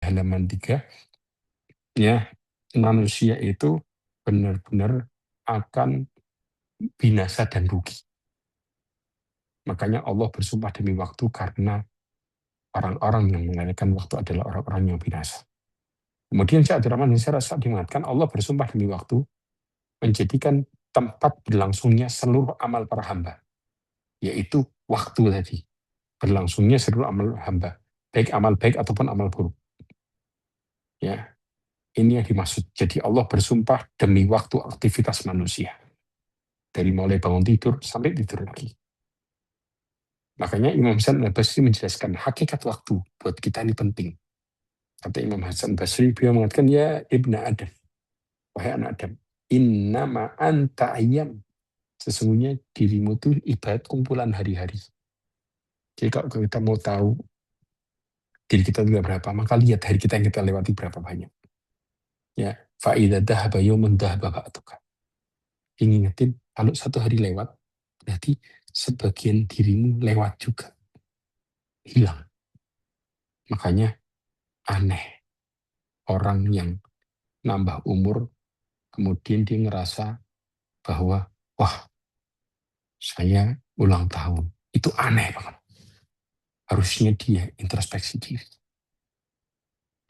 halaman 3, ya, manusia itu benar-benar akan binasa dan rugi. Makanya Allah bersumpah demi waktu karena orang-orang yang melewatkan waktu adalah orang-orang yang binasa. Kemudian Syekh Abdurrahman bin Sa'di mengatakan Allah bersumpah demi waktu menjadikan tempat berlangsungnya seluruh amal para hamba, yaitu waktu tadi. Berlangsungnya seluruh amal hamba, baik amal baik ataupun amal buruk. Ya, ini yang dimaksud. Jadi Allah bersumpah demi waktu aktivitas manusia. Dari mulai bangun tidur sampai tidur lagi. Makanya Imam Hasan al-Basri menjelaskan hakikat waktu buat kita ini penting. Kata Imam Hasan al-Basri, beliau mengatakan, ya Ibnu Adam, wahai anak Adam, innama anta ayyam. Sesungguhnya dirimu itu ibarat kumpulan hari-hari. Jadi kalau kita mau tahu diri kita juga berapa, maka lihat hari kita yang kita lewati berapa banyak. Ya, fa'idha dhahaba yawmun dhahaba ba'duka. Ingetin, kalau satu hari lewat, berarti sebagian dirimu lewat juga. Hilang. Makanya aneh orang yang nambah umur, kemudian dia ngerasa bahwa, wah, saya ulang tahun. Itu aneh banget. Harusnya dia introspeksi diri.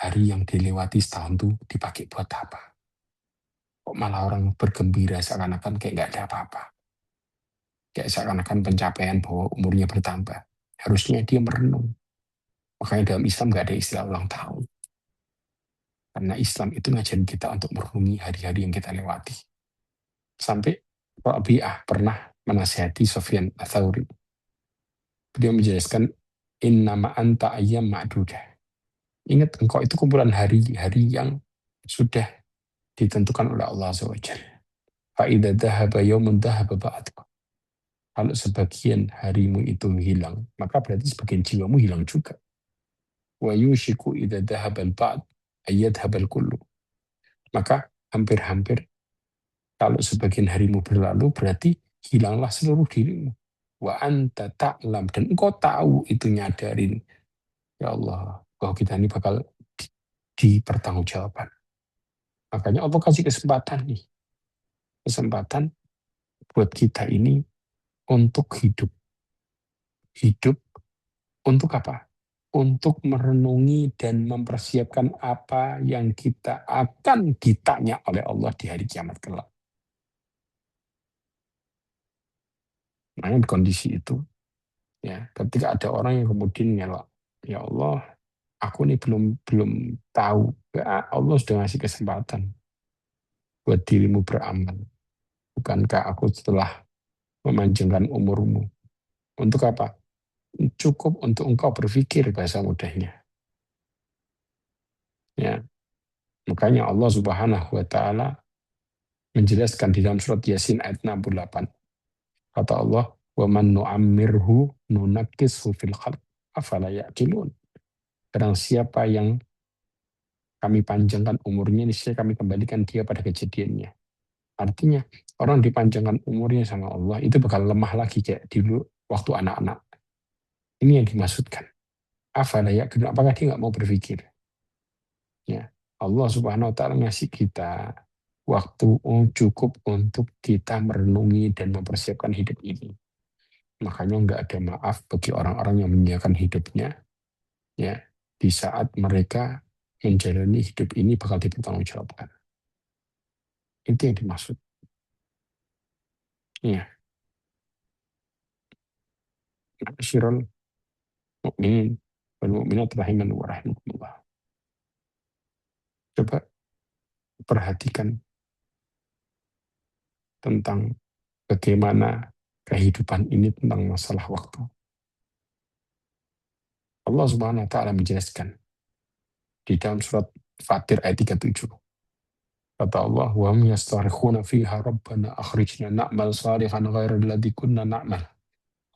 Hari yang dilewati setahun itu dipakai buat apa? Kok malah orang bergembira seakan-akan kayak nggak ada apa-apa. Kayak seakan-akan pencapaian bahwa umurnya bertambah. Harusnya dia merenung. Makanya dalam Islam nggak ada istilah ulang tahun. Karena Islam itu ngajarin kita untuk merenungi hari-hari yang kita lewati. Sampai Rabi'ah pernah menasihati Sufyan Ats-Tsauri. Beliau menjelaskan, innama anta ayyam ma'dudah. Ingat, engkau itu kumpulan hari-hari yang sudah ditentukan oleh Allah SWT. Fa'idha dhahaba yawmun dhahaba ba'duka. Kalau sebagian harimu itu hilang, maka berarti sebagian jiwamu hilang juga. Wa yushiku idza dhahabal ba'd ayyadhabal kullu. Maka hampir-hampir kalau sebagian harimu berlalu berarti hilanglah seluruh dirimu. Wa anta ta'lam, dan engkau tahu itu, nyadarin, ya Allah, bahwa kita ini bakal dipertanggungjawabkan. Makanya Allah kasih kesempatan nih. Kesempatan buat kita ini untuk hidup. Hidup untuk apa? Untuk merenungi dan mempersiapkan apa yang kita akan ditanya oleh Allah di hari kiamat kelak. Nah, di kondisi itu, ya, ketika ada orang yang kemudian ngelak, ya Allah, aku ini belum belum tahu. Ya, Allah sudah ngasih kesempatan buat dirimu beramal. Bukankah aku setelah memanjangkan umurmu? Untuk apa? Cukup untuk engkau berpikir, bahasa mudahnya. Ya, makanya Allah Subhanahu wa taala menjelaskan di dalam surat Yasin ayat 68. Kata Allah, "Wa man nu'ammirhu nunakkishu fil khalq afala ya'qilun." Barang siapa yang kami panjangkan umurnya, niscaya kami kembalikan dia pada kejadiannya. Artinya, orang dipanjangkan umurnya sama Allah itu bakal lemah lagi kayak dulu waktu anak-anak. Ini yang dimaksudkan. Afala ya'qilun, apakah dia nggak mau berpikir? Ya, Allah Subhanahu wa taala ngasih kita waktu cukup untuk kita merenungi dan mempersiapkan hidup ini. Makanya nggak ada maaf bagi orang-orang yang menyiapkan hidupnya, ya, di saat mereka menjalani hidup ini bakal dipertanggungjawabkan. Itu yang dimaksud. Ya, Syirul mukminin wal mukminat rahiman wa rahimakumullah. Coba perhatikan tentang bagaimana kehidupan ini tentang masalah waktu. Allah Subhanahu wa taala menjelaskan di dalam surat Fatir ayat 37. Kata Allah, wa hum yastarikhuna fiha rabbana akhrijna na'mal salihan ghairal ladzi kunna na'mal.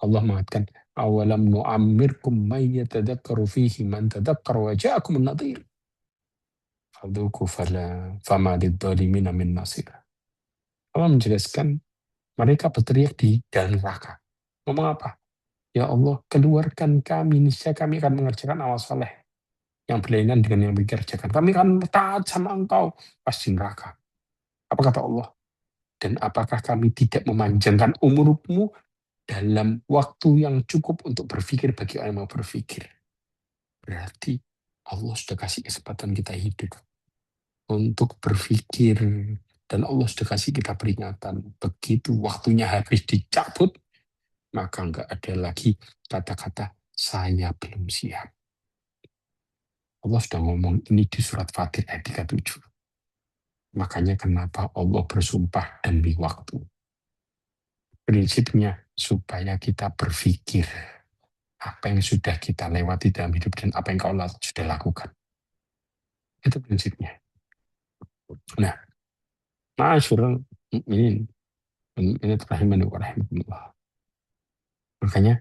Allah mengatakan, awalam nu'ammirkum may yatadzakkaru fihi man tadzakkara wa ja'akumun nadhir. Fadzuqu fama lidzalimina min nasir. Allah menjelaskan mereka berteriak di dalam neraka. Ngomong apa? Ya Allah, keluarkan kami, niscaya kami akan mengerjakan amal saleh. yang berlainan dengan yang dikerjakan. Kami kan taat sama engkau, pasti neraka. Apa kata Allah? Dan apakah kami tidak memanjangkan umurmu dalam waktu yang cukup untuk berpikir bagi orang yang mau berpikir? Berarti Allah sudah kasih kesempatan kita hidup untuk berpikir, dan Allah sudah kasih kita peringatan. Begitu waktunya habis dicabut, maka nggak ada lagi kata-kata saya belum siap. Allah sudah ngomong ini di surat Fatir ayat 37. Makanya kenapa Allah bersumpah demi waktu. Prinsipnya supaya kita berpikir apa yang sudah kita lewati dalam hidup dan apa yang kau sudah lakukan. Itu prinsipnya. Nah, ma'asyiral mukminin, ini rahimani wa rahimakumullah. Makanya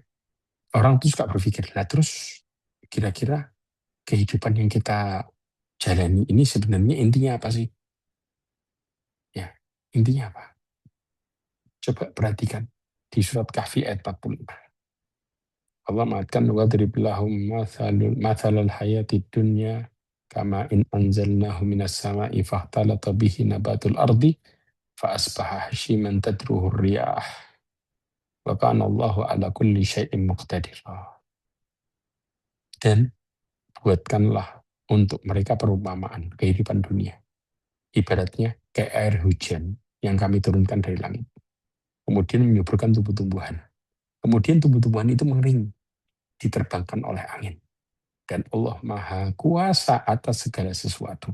orang tuh suka berpikir, lah terus kira-kira kehidupan yang kita jalani ini sebenarnya intinya apa sih? Ya, intinya apa? Coba perhatikan di surat Kahfi ayat 45. Allah mengatakan wadrib lahum mathalal hayati dunya kama in anzalnahu minas sama'i fahtalata bihi nabatul ardi fa asbaha hashiman tadruhu riyah wa kana Allahu ala kulli syai'in muqtadir. Dan buatkanlah untuk mereka perumpamaan kehidupan dunia. Ibaratnya kayak air hujan yang kami turunkan dari langit. Kemudian menyuburkan tumbuh-tumbuhan. Kemudian tumbuh-tumbuhan itu mengering, diterbangkan oleh angin. Dan Allah Maha Kuasa atas segala sesuatu.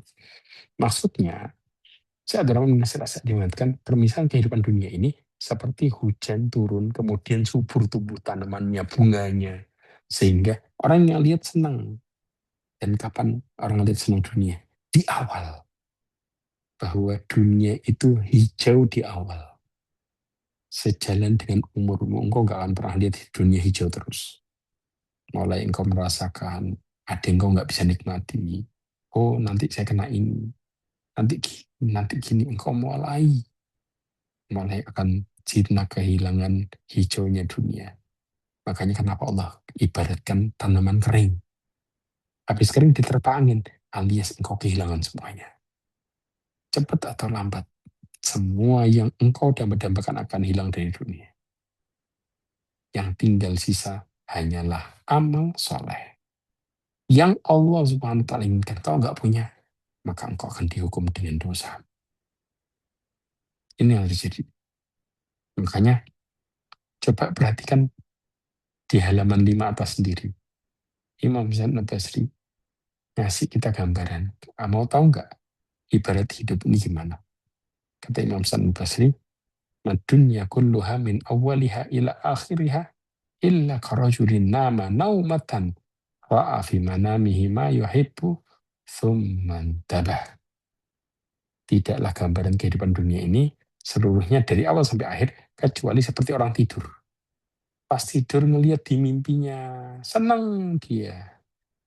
Maksudnya, saya ada orang mengatakan permisalan kehidupan dunia ini seperti hujan turun, kemudian subur tumbuh tanamannya, bunganya. Sehingga orang yang lihat senang. Dan kapan orang lihat senang dunia? Di awal. Bahwa dunia itu hijau di awal. Sejalan dengan umurmu, engkau gak akan pernah lihat dunia hijau terus. Mulai engkau merasakan, ada yang engkau gak bisa nikmati. Oh, nanti saya kena ini. Nanti gini, engkau mulai akan jinak kehilangan hijaunya dunia. Makanya kenapa Allah ibaratkan tanaman kering. Habis kering diterpa angin, alias engkau kehilangan semuanya. Cepat atau lambat, semua yang engkau dambakan akan hilang dari dunia. Yang tinggal sisa hanyalah amal soleh. Yang Allah subhanahu wa ta'ala inginkan, kau nggak punya, maka engkau akan dihukum dengan dosa. Ini yang terjadi. Makanya coba perhatikan di halaman 5 atas sendiri. Imam Hasan al-Basri ngasih kita gambaran. Mau tahu nggak ibarat hidup ini gimana? Kata Imam Hasan al-Basri, "Dunya kulluha min awwaliha ila akhiriha illa karajulin nama naumatan ra'a fi manamihi ma yuhibbu thumman tabah." Tidaklah gambaran kehidupan dunia ini seluruhnya dari awal sampai akhir kecuali seperti orang tidur. Pas tidur ngelihat di mimpinya, senang dia.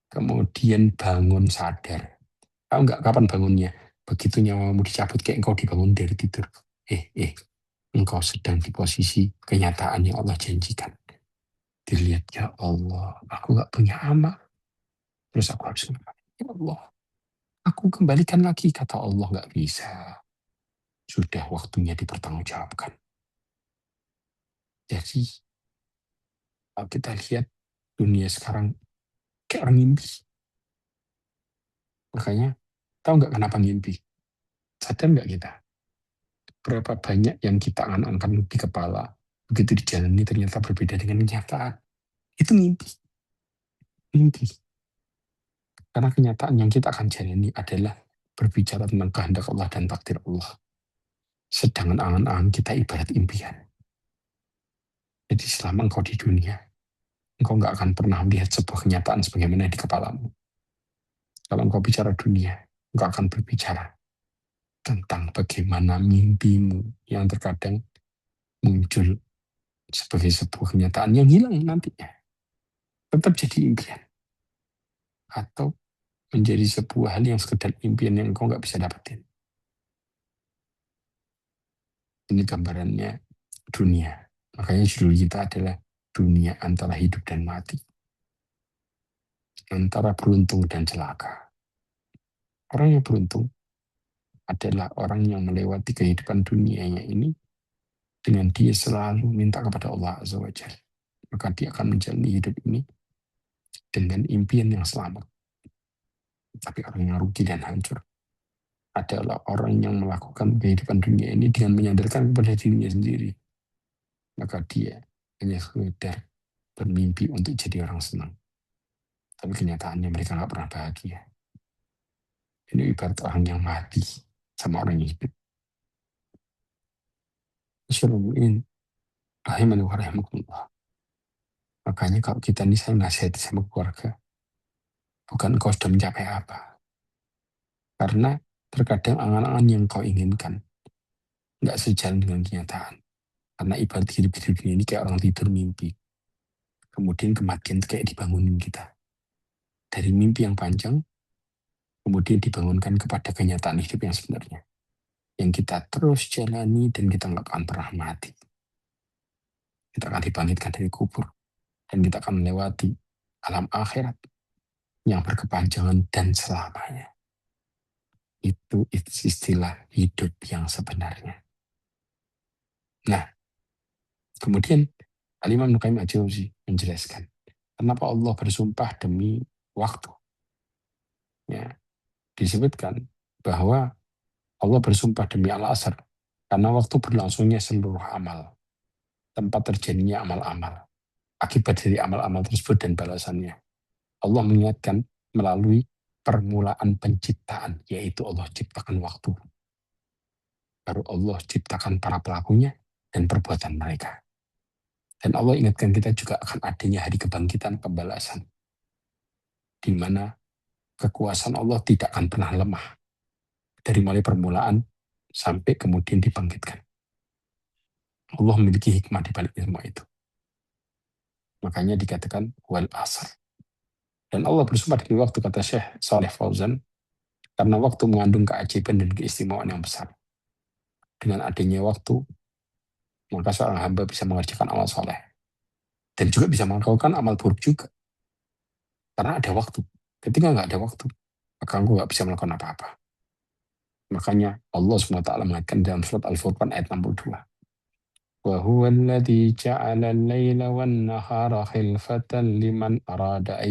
Kemudian bangun sadar. Tahu nggak kapan bangunnya? Begitu nyawamu dicabut kayak engkau dibangun dari tidur. Engkau sedang di posisi kenyataan yang Allah janjikan. Dilihat, ya Allah, aku nggak punya amal. Terus aku harus ngapain? Ya Allah, aku kembalikan lagi. Kata Allah, nggak bisa. Sudah waktunya dipertanggungjawabkan. Jadi, kalau kita lihat dunia sekarang kayak orang mimpi. Makanya, tahu nggak kenapa mimpi? Sadar nggak kita? Berapa banyak yang kita angan-angan di kepala, begitu dijalani ternyata berbeda dengan kenyataan. Itu mimpi. Mimpi. Karena kenyataan yang kita akan jalani adalah berbicara tentang kehendak Allah dan takdir Allah. Sedangkan angan-angan kita ibarat impian. Jadi selama engkau di dunia, engkau nggak akan pernah melihat sebuah kenyataan sebagaimana di kepalamu. Kalau engkau bicara dunia, engkau akan berbicara tentang bagaimana mimpimu yang terkadang muncul sebagai sebuah kenyataan yang hilang nantinya. Tetap jadi impian. Atau menjadi sebuah hal yang sekedar impian yang engkau nggak bisa dapetin. Ini gambarannya dunia. Makanya judul kita adalah dunia antara hidup dan mati. antara beruntung dan celaka. Orang yang beruntung adalah orang yang melewati kehidupan dunianya ini dengan dia selalu minta kepada Allah Azza wa Jalla. Maka dia akan menjalani hidup ini dengan impian yang selamat. Tapi orang yang rugi dan hancur adalah orang yang melakukan kehidupan dunia ini dengan menyandarkan kepada dirinya sendiri. Maka dia hanya sekedar bermimpi untuk jadi orang senang. Tapi kenyataannya mereka nggak pernah bahagia. Ini ibarat orang yang mati sama orang yang hidup. Assalamualaikum warahmatullahi wabarakatuh. Makanya kalau kita ini saya nasihati sama keluarga, bukan kau sudah mencapai apa. Karena terkadang angan-angan yang kau inginkan nggak sejalan dengan kenyataan. Karena ibarat hidup di dunia ini kayak orang tidur mimpi. Kemudian kematian itu kayak dibangunin kita. Dari mimpi yang panjang, kemudian dibangunkan kepada kenyataan hidup yang sebenarnya. Yang kita terus jalani dan kita nggak akan pernah mati. Kita akan dibangkitkan dari kubur. Dan kita akan melewati alam akhirat yang berkepanjangan dan selamanya. Itu istilah hidup yang sebenarnya. Nah, kemudian Al-Imam Ibnu Qayyim Al-Jauzi menjelaskan kenapa Allah bersumpah demi waktu. Ya, disebutkan bahwa Allah bersumpah demi al-asr karena waktu berlangsungnya seluruh amal, tempat terjadinya amal-amal, akibat dari amal-amal tersebut dan balasannya. Allah mengingatkan melalui permulaan penciptaan, yaitu Allah ciptakan waktu. Baru Allah ciptakan para pelakunya dan perbuatan mereka. Dan Allah ingatkan kita juga akan adanya hari kebangkitan pembalasan, di mana kekuasaan Allah tidak akan pernah lemah dari mulai permulaan sampai kemudian dibangkitkan. Allah memiliki hikmah di balik semua itu. Makanya dikatakan wal asr. Dan Allah bersumpah demi waktu, kata Syekh Saleh Fauzan, karena waktu mengandung keajaiban dan keistimewaan yang besar. Dengan adanya waktu, maka seorang hamba bisa mengerjakan amal soleh. Dan juga bisa melakukan amal buruk juga. Karena ada waktu. Ketika nggak ada waktu, maka aku nggak bisa melakukan apa-apa. Makanya Allah SWT mengatakan dalam surat Al-Furqan ayat 62. وهو الذي جعل الليل والنهار خلفة لمن أراد أن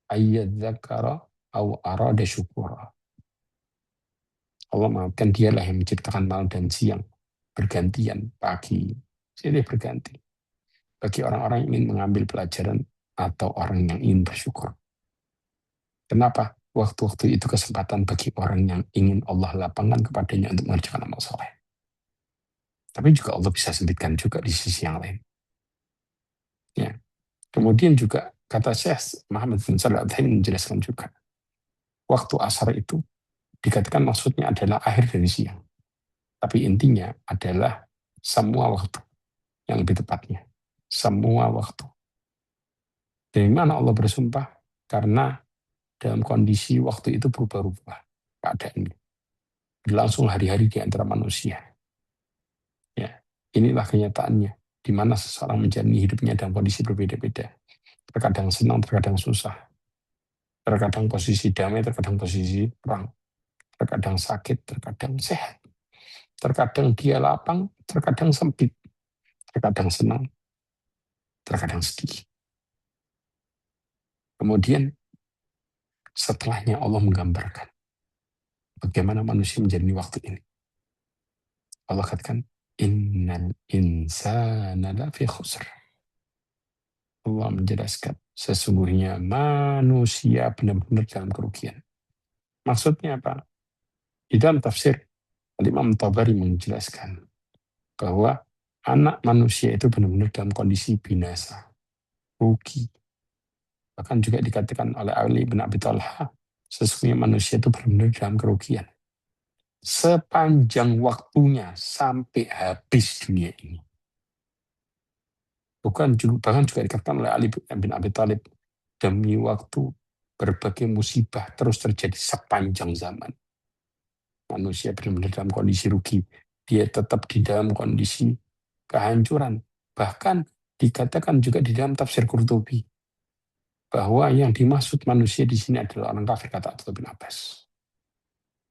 يذكر أو أراد شكورا. Allah mengatakan dialah yang menciptakan malam dan siang bergantian, pagi silih berganti bagi orang-orang yang ingin mengambil pelajaran atau orang yang ingin bersyukur. Kenapa? Waktu-waktu itu kesempatan bagi orang yang ingin Allah lapangkan kepadanya untuk mengerjakan amal soleh. Tapi juga Allah bisa sempitkan juga di sisi yang lain. Ya. Kemudian juga kata Syekh Muhammad bin Shalih Al-Utsaimin menjelaskan juga, waktu asar itu dikatakan maksudnya adalah akhir dari siang. Tapi intinya adalah semua waktu yang lebih tepatnya. Semua waktu. Dari mana Allah bersumpah? Karena dalam kondisi waktu itu berubah-ubah keadaannya. Berlangsung hari-hari di antara manusia. Ya, inilah kenyataannya. Di mana seseorang menjalani hidupnya dalam kondisi berbeda-beda. Terkadang senang, terkadang susah. Terkadang posisi damai, terkadang posisi perang. Terkadang sakit, terkadang sehat. Terkadang dia lapang, terkadang sempit. Terkadang senang, terkadang sedih. Kemudian setelahnya Allah menggambarkan bagaimana manusia menjalani waktu ini. Allah katakan, innal insana lafi khusr. Allah menjelaskan, sesungguhnya manusia benar-benar dalam kerugian. Maksudnya apa? Di dalam tafsir, Imam Tabari menjelaskan bahwa anak manusia itu benar-benar dalam kondisi binasa, rugi. Bahkan juga dikatakan oleh Ali bin Abi Thalib, sesungguhnya manusia itu benar-benar dalam kerugian. Sepanjang waktunya sampai habis dunia ini. Bahkan juga dikatakan oleh Ali bin Abi Thalib, demi waktu berbagai musibah terus terjadi sepanjang zaman. Manusia benar-benar dalam kondisi rugi. Dia tetap di dalam kondisi kehancuran. Bahkan dikatakan juga di dalam tafsir Qurtubi, bahwa yang dimaksud manusia di sini adalah orang kafir, kata Abdullah bin Abbas.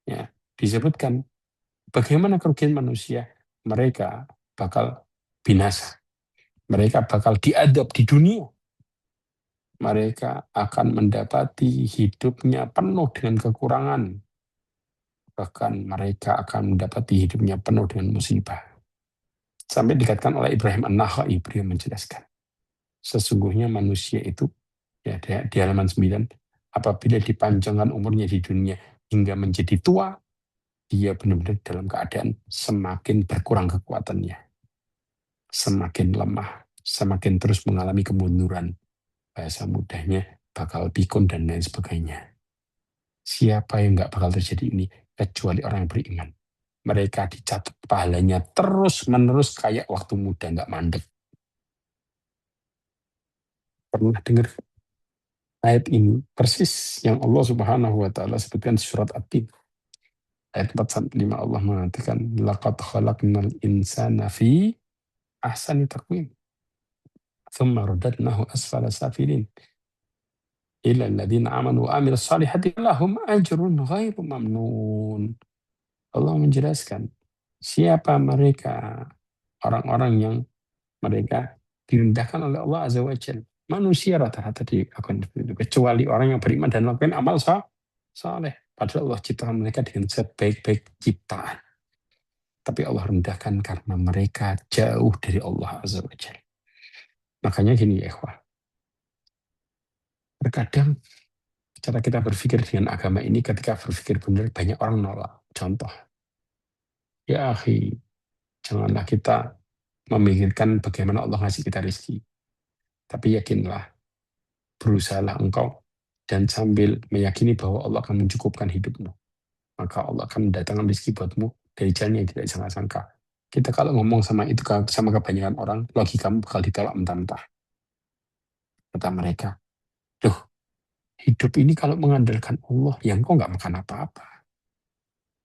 Ya, disebutkan bagaimana kerugian manusia, mereka bakal binasa, mereka bakal diadab di dunia, mereka akan mendapati hidupnya penuh dengan kekurangan, bahkan mereka akan mendapati hidupnya penuh dengan musibah. Sampai dikatakan oleh Ibrahim An-Nakhai, beliau menjelaskan, sesungguhnya manusia itu, ya di halaman 9, apabila dipanjangkan umurnya di dunia hingga menjadi tua, dia benar-benar dalam keadaan semakin berkurang kekuatannya, semakin lemah, semakin terus mengalami kemunduran, bahasa mudahnya bakal pikun dan lain sebagainya. Siapa yang nggak bakal terjadi ini? Kecuali orang yang beriman. Mereka dicatat pahalanya terus-menerus kayak waktu muda, nggak mandek. Pernah dengar ayat ini? Persis yang Allah Subhanahu wa Ta'ala sebutkan di surat At-Tin. Ayat 4-5 Allah mengatakan, laqad khalaqnal insana fi ahsani taqwim. Thumma radadnahu asfala safilin. Illa alladhina amanu wa amilus salihati lahum ajrun ghairu mamnun. Allah menjelaskan siapa mereka, orang-orang yang mereka direndahkan oleh Allah Azza wa Jalla. Manusia rata-rata dilakukan itu, kecuali orang yang beriman dan melakukan amal saleh. Padahal Allah ciptakan mereka dengan sebaik-baik ciptaan. Tapi Allah rendahkan karena mereka jauh dari Allah Azza wa Jalla. Makanya gini ya ikhwah, terkadang cara kita berpikir dengan agama ini, ketika berpikir benar banyak orang nolak. Contoh, ya akhi, janganlah kita memikirkan bagaimana Allah ngasih kita rezeki. Tapi yakinlah, berusahalah engkau dan sambil meyakini bahwa Allah akan mencukupkan hidupmu. Maka Allah akan mendatangkan rezeki buatmu dari jalan yang tidak disangka-sangka. Kita kalau ngomong sama itu sama kebanyakan orang, logikamu bakal ditolak mentah-mentah. Kata mereka, loh, hidup ini kalau mengandalkan Allah, ya engkau nggak makan apa-apa.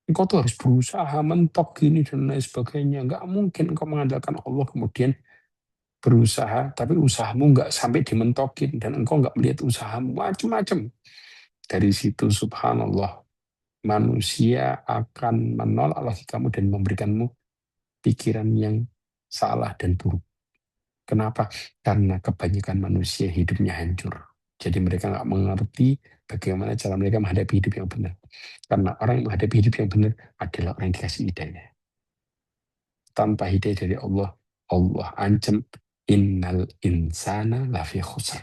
Engkau tuh harus berusaha mentok gini dan lain sebagainya. Nggak mungkin engkau mengandalkan Allah kemudian berusaha, tapi usahamu nggak sampai dimentokin dan engkau nggak melihat usahamu macam-macam. Dari situ subhanallah, manusia akan menolak logikamu dan memberikanmu pikiran yang salah dan buruk. Kenapa? Karena kebanyakan manusia hidupnya hancur. Jadi mereka nggak mengerti bagaimana cara mereka menghadapi hidup yang benar. Karena orang yang menghadapi hidup yang benar adalah orang yang dikasih hidayah. Tanpa hidayah dari Allah, Allah ancam, innal insana lafi khusr.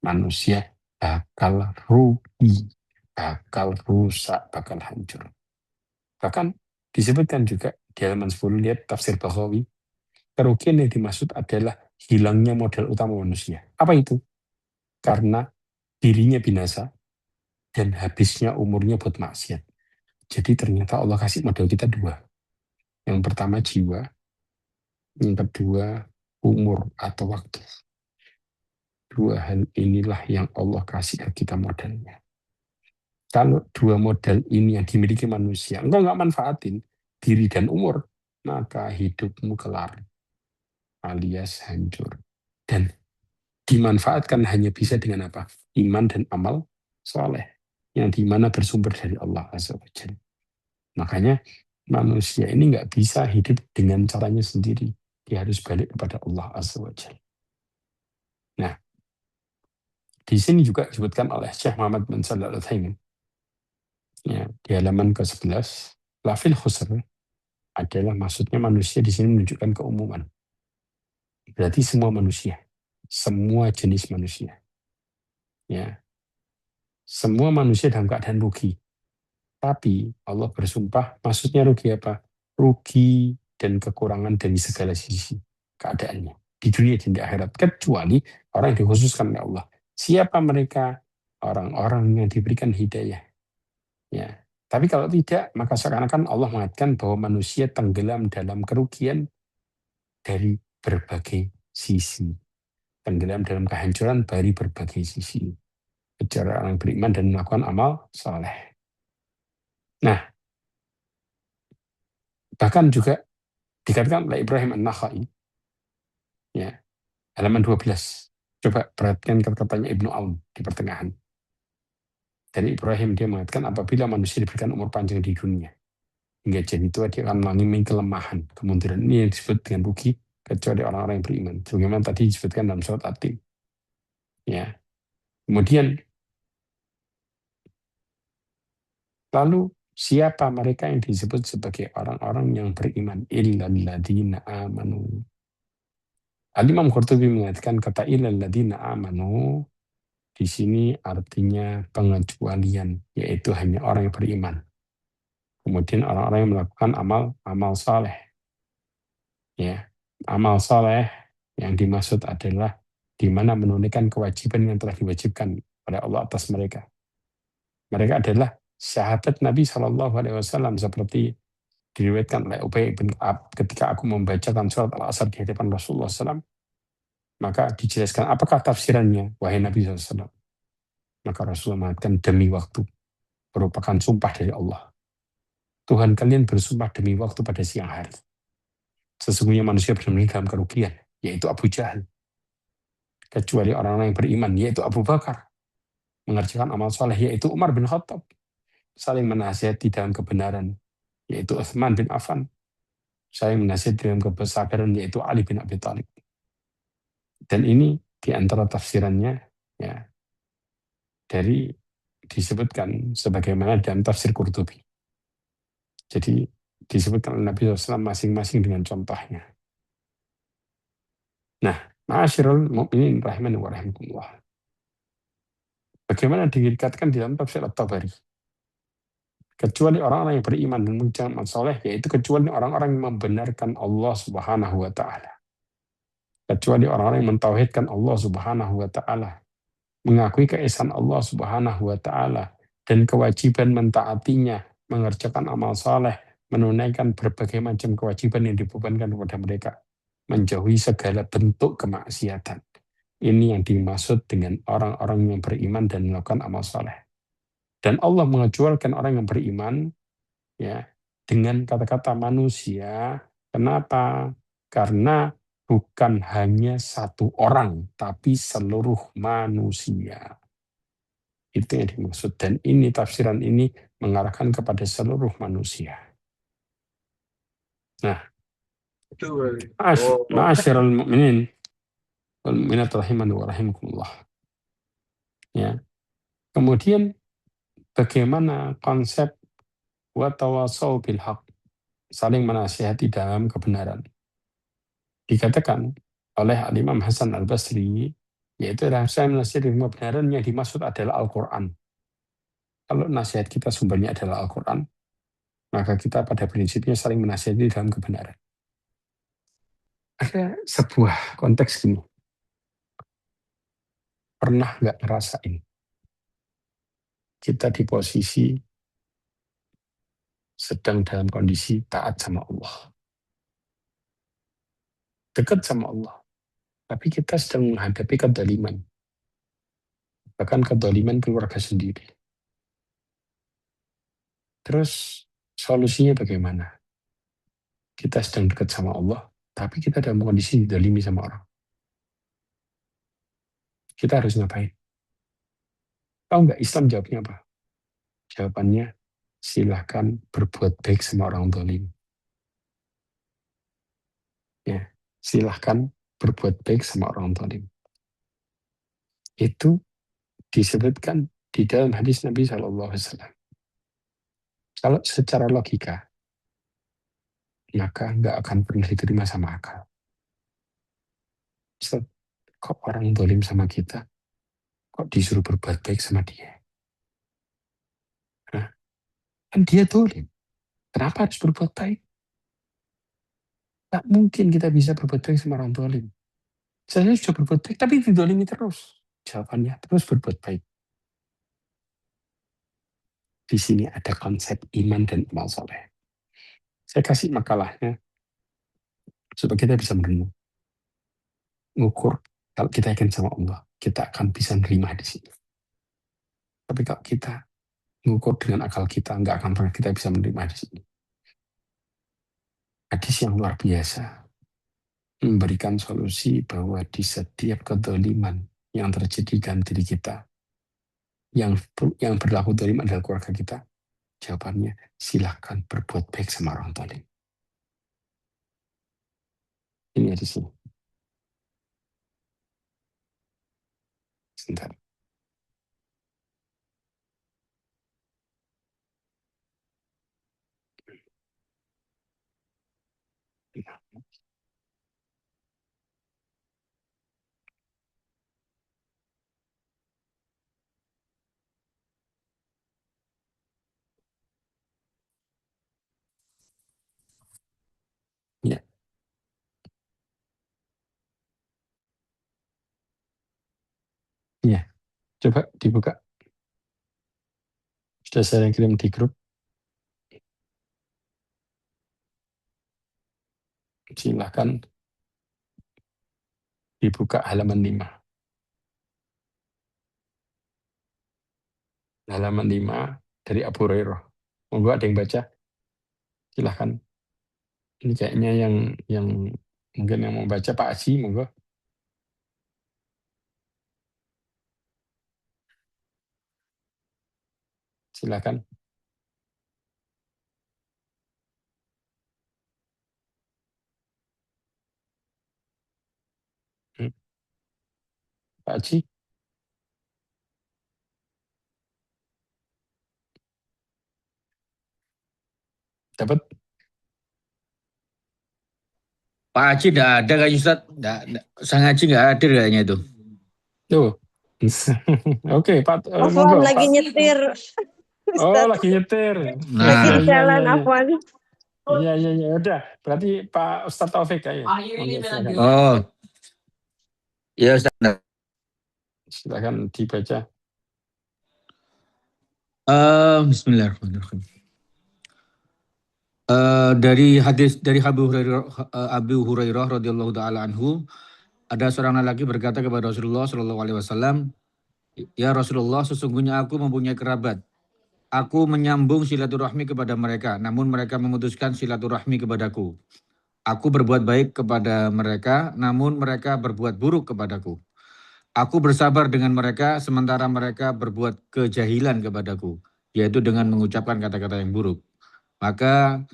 Manusia bakal rugi, bakal rusak, bakal hancur. Bahkan disebutkan juga di halaman 10, lihat tafsir Baghawi, kerugian yang dimaksud adalah hilangnya modal utama manusia. Apa itu? Karena dirinya binasa dan habisnya umurnya buat maksiat. Jadi ternyata Allah kasih modal kita dua. Yang pertama jiwa, yang kedua umur atau waktu. Dua hal inilah yang Allah kasih ke kita modalnya. Kalau dua modal ini yang dimiliki manusia, engkau nggak manfaatin diri dan umur, maka hidupmu kelar alias hancur. Dan dimanfaatkan hanya bisa dengan apa? Iman dan amal soleh yang dimana bersumber dari Allah Azza wa Jalla. Makanya manusia ini nggak bisa hidup dengan caranya sendiri. Dia harus balik kepada Allah Azza wa Jalla. Nah, di sini juga disebutkan oleh Syekh Muhammad bin Shalih Al-Utsaimin, ya, di halaman ke-11, lafil khusr adalah maksudnya manusia di sini menunjukkan keumuman. Berarti semua jenis manusia. Ya, semua manusia dalam keadaan rugi. Tapi Allah bersumpah, maksudnya rugi apa? Rugi dan kekurangan dari segala sisi keadaannya. Di dunia dan di akhirat. Kecuali orang yang dikhususkan oleh Allah. Siapa mereka? Orang-orang yang diberikan hidayah. Ya. Tapi kalau tidak, maka seakan-akan Allah mengatakan bahwa manusia tenggelam dalam kerugian dari berbagai sisi. Tenggelam dalam kehancuran dari berbagai sisi. Kecuali orang beriman dan melakukan amal saleh. Nah, bahkan juga dikatakan oleh Ibrahim An-Nakhai, ya, halaman 12. Coba perhatikan kata-katanya Ibnu Aun di pertengahan. Dari Ibrahim dia mengatakan apabila manusia diberikan umur panjang di dunia, hingga jadi tua dia akan mengalami kelemahan, kemunduran. Ini yang disebut dengan rugi kecuali orang-orang yang beriman. Sebagaimana tadi disebutkan dalam surat At-Tin. Ya. Kemudian lalu siapa mereka yang disebut sebagai orang-orang yang beriman? Illal ladzina amanu. Al-Imam Qurtubi mengatakan kata illal ladzina amanu di sini artinya pengecualian, yaitu hanya orang yang beriman. Kemudian orang-orang yang melakukan amal saleh. Ya, amal saleh yang dimaksud adalah di mana menunaikan kewajiban yang telah diwajibkan oleh Allah atas mereka. Mereka adalah sahabat Nabi Shallallahu Alaihi Wasallam seperti diriwayatkan oleh Ubay bin Ka'ab ketika aku membacakan surat Al-Asr di hadapan Rasulullah SAW, maka dijelaskan apakah tafsirannya, wahai Nabi SAW. Maka Rasulullah mengatakan demi waktu merupakan sumpah dari Allah. Tuhan kalian bersumpah demi waktu pada siang hari. Sesungguhnya manusia benar-benar dalam kerugian, yaitu Abu Jahal. Kecuali orang-orang yang beriman, yaitu Abu Bakar. Mengerjakan amal soleh, yaitu Umar bin Khattab. Saling menasihati dalam kebenaran, yaitu Utsman bin Affan. Saling menasihati dalam kebesaran, yaitu Ali bin Abi Thalib. Dan ini di antara tafsirannya, ya, dari disebutkan sebagaimana dalam tafsir Qurtubi. Jadi disebutkan oleh Nabi SAW masing-masing dengan contohnya. Nah, ma'asyiral mu'minin rahimani wa rahimakumullah. Bagaimana dikatakan di dalam tafsir At-Tabari? Kecuali orang-orang yang beriman dan mengucapkan amal soleh, yaitu kecuali orang-orang yang membenarkan Allah Subhanahu wa Ta'ala. Kecuali orang-orang yang mentauhidkan Allah Subhanahu wa Ta'ala, mengakui keesaan Allah Subhanahu wa Ta'ala, dan kewajiban mentaatinya, mengerjakan amal soleh, menunaikan berbagai macam kewajiban yang dibebankan kepada mereka, menjauhi segala bentuk kemaksiatan. Ini yang dimaksud dengan orang-orang yang beriman dan melakukan amal soleh. Dan Allah mengecualikan orang yang beriman, ya, dengan kata-kata manusia. Kenapa? Karena bukan hanya satu orang, tapi seluruh manusia. Itu yang dimaksud. Dan ini tafsiran ini mengarahkan kepada seluruh manusia. Nah, ma'asyiral mu'minin wal mu'minat rahimani wa rahimakumullah. Ya. Kemudian bagaimana konsep wa tawasau bil haq, saling menasihati dalam kebenaran. Dikatakan oleh Al-Imam Hasan Al-Basri, yaitu saya menasihati dalam kebenaran yang dimaksud adalah Al-Quran. Kalau nasihat kita sumbernya adalah Al-Quran, maka kita pada prinsipnya saling menasihati dalam kebenaran. Ada sebuah konteks gini, pernah nggak ngerasain kita di posisi sedang dalam kondisi taat sama Allah, dekat sama Allah, tapi kita sedang menghadapi kedoliman, bahkan kedoliman keluarga sendiri. Terus solusinya bagaimana? Kita sedang dekat sama Allah, tapi kita dalam kondisi didolimi sama orang. Kita harus ngapain? Tahu nggak Islam jawabnya apa? Jawabannya, silahkan berbuat baik sama orang dolim. Ya, silahkan berbuat baik sama orang dolim. Itu disebutkan di dalam hadis Nabi SAW. Kalau secara logika, maka nggak akan pernah diterima sama akal. Ustaz, kok orang dolim sama kita, kok disuruh berbuat baik sama dia? Nah, kan dia dolim. Kenapa harus berbuat baik? Nggak mungkin kita bisa berbuat baik sama orang dolim. Saya sudah berbuat baik, tapi didolimi terus. Jawabannya, terus berbuat baik. Di sini ada konsep iman dan amal soleh. Saya kasih makalahnya, supaya kita bisa merenung. Ngukur, kalau kita yakin sama Allah, kita akan bisa nerima di sini. Tapi kalau kita ngukur dengan akal kita, nggak akan pernah kita bisa menerima di sini. Hadis yang luar biasa. memberikan solusi bahwa di setiap kezaliman yang terjadi dalam diri kita, yang berlaku zalim adalah keluarga kita, jawabannya silahkan berbuat baik sama orang zalim. Ini di sini. Sebentar. Ya, ya. Coba dibuka. Sudah saya kirim di grup. Silahkan dibuka halaman 5. Halaman 5 dari Abu Hurairah. Monggo ada yang baca? Silahkan. Ini kayaknya yang mungkin yang mau baca Pak Aji, monggo. Silahkan. Hmm. Pak Aji, dapat? Pak Haji tidak ada kayaknya Ustaz. Sang Haji nggak hadir kayaknya itu. Tuh. Oke, Pak, Afwan monggo, lagi Pak. nyetir, Oh, Ustaz. lagi nyetir. Lagi Iya, Nah, di iya, iya, jalan, iya. Afwan. Iya, iya, iya. Udah, berarti Pak Ustadz Taufik ayo. Monggo, silakan. oh, ya Ustaz. Silakan dibaca. Bismillahirrahmanirrahim. Dari hadis dari Abu Hurairah radhiyallahu taala anhu, ada seorang lelaki berkata kepada Rasulullah Shallallahu alaihi wasallam, "Ya Rasulullah, sesungguhnya aku mempunyai kerabat. Aku menyambung silaturahmi kepada mereka, namun mereka memutuskan silaturahmi kepadaku. Aku berbuat baik kepada mereka, namun mereka berbuat buruk kepadaku. Aku bersabar dengan mereka, sementara mereka berbuat kejahilan kepadaku, yaitu dengan mengucapkan kata-kata yang buruk." Maka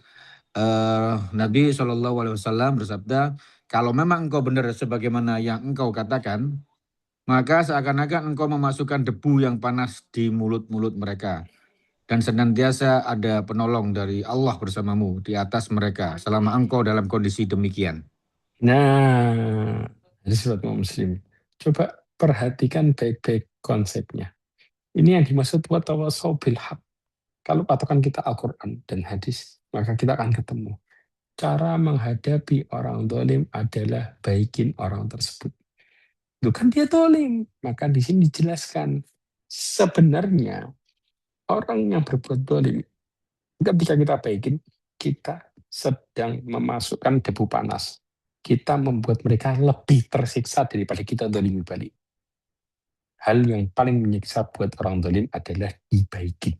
Nabi SAW bersabda, kalau memang engkau benar sebagaimana yang engkau katakan, maka seakan-akan engkau memasukkan debu yang panas di mulut-mulut mereka. Dan senantiasa ada penolong dari Allah bersamamu di atas mereka selama engkau dalam kondisi demikian. Nah, jadi sobat muslim, coba perhatikan baik-baik konsepnya. Ini yang dimaksud watawasau bil haq. Kalau patokan kita Al-Quran dan hadis, maka kita akan ketemu. Cara menghadapi orang dolim adalah baikin orang tersebut. Itu kan dia dolim. Maka di sini dijelaskan. Sebenarnya orang yang berbuat dolim, ketika kita baikin, kita sedang memasukkan debu panas. Kita membuat mereka lebih tersiksa daripada kita dolimi balik. Hal yang paling menyiksa buat orang dolim adalah dibaikin.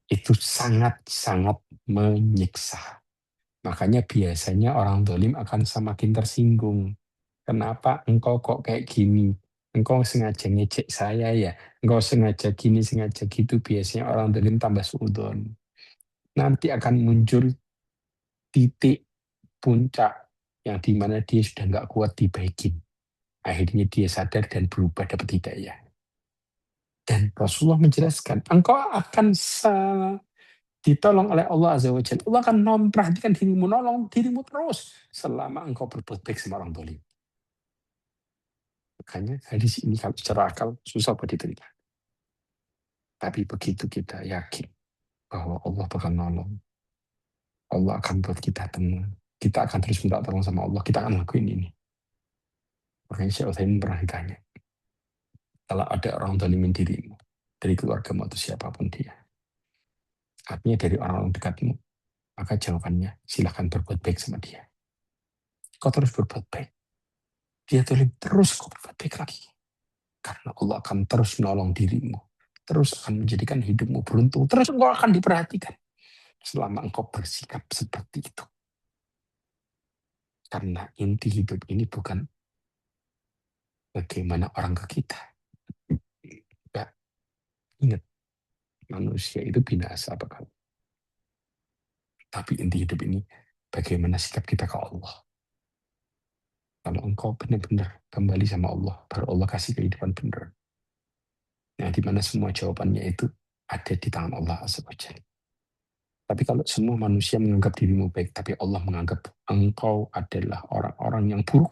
Itu sangat-sangat menyiksa. Makanya biasanya orang dolim akan semakin tersinggung. Kenapa engkau kok kayak gini? Engkau sengaja ngecek saya ya? Engkau sengaja gini, sengaja gitu. Biasanya orang dolim tambah suudon. Nanti akan muncul titik puncak yang dimana dia sudah nggak kuat dibaikin. Akhirnya dia sadar dan berubah dapat hidayah. Dan Rasulullah menjelaskan, engkau akan ditolong oleh Allah Azza wa Jalla. Allah akan memperhatikan dirimu, nolong dirimu terus selama engkau berbuat baik sama orang dolim. Makanya hadis ini kalau secara akal susah buat diterima. Tapi begitu kita yakin bahwa Allah bakal nolong, Allah akan buat kita tenang, kita akan terus minta tolong sama Allah, kita akan lakuin ini. Makanya Syekh Utsaimin pernah ditanya, kalau ada orang dolimin dirimu, dari keluargamu atau siapapun dia, artinya dari orang-orang dekatmu, maka jawabannya silahkan berbuat baik sama dia. Kau terus berbuat baik. Dia dolim terus kau berbuat baik lagi. Karena Allah akan terus nolong dirimu. Terus akan menjadikan hidupmu beruntung. Terus engkau akan diperhatikan. Selama engkau bersikap seperti itu. Karena inti hidup ini bukan bagaimana orang ke kita. Ya, ingat, manusia itu binasa bakal. Tapi inti hidup ini, bagaimana sikap kita ke Allah. Kalau engkau benar-benar kembali sama Allah, baru Allah kasih kehidupan benar. Yang dimana semua jawabannya itu ada di tangan Allah Azza wa Jalla. Tapi kalau semua manusia menganggap dirimu baik, tapi Allah menganggap engkau adalah orang-orang yang buruk,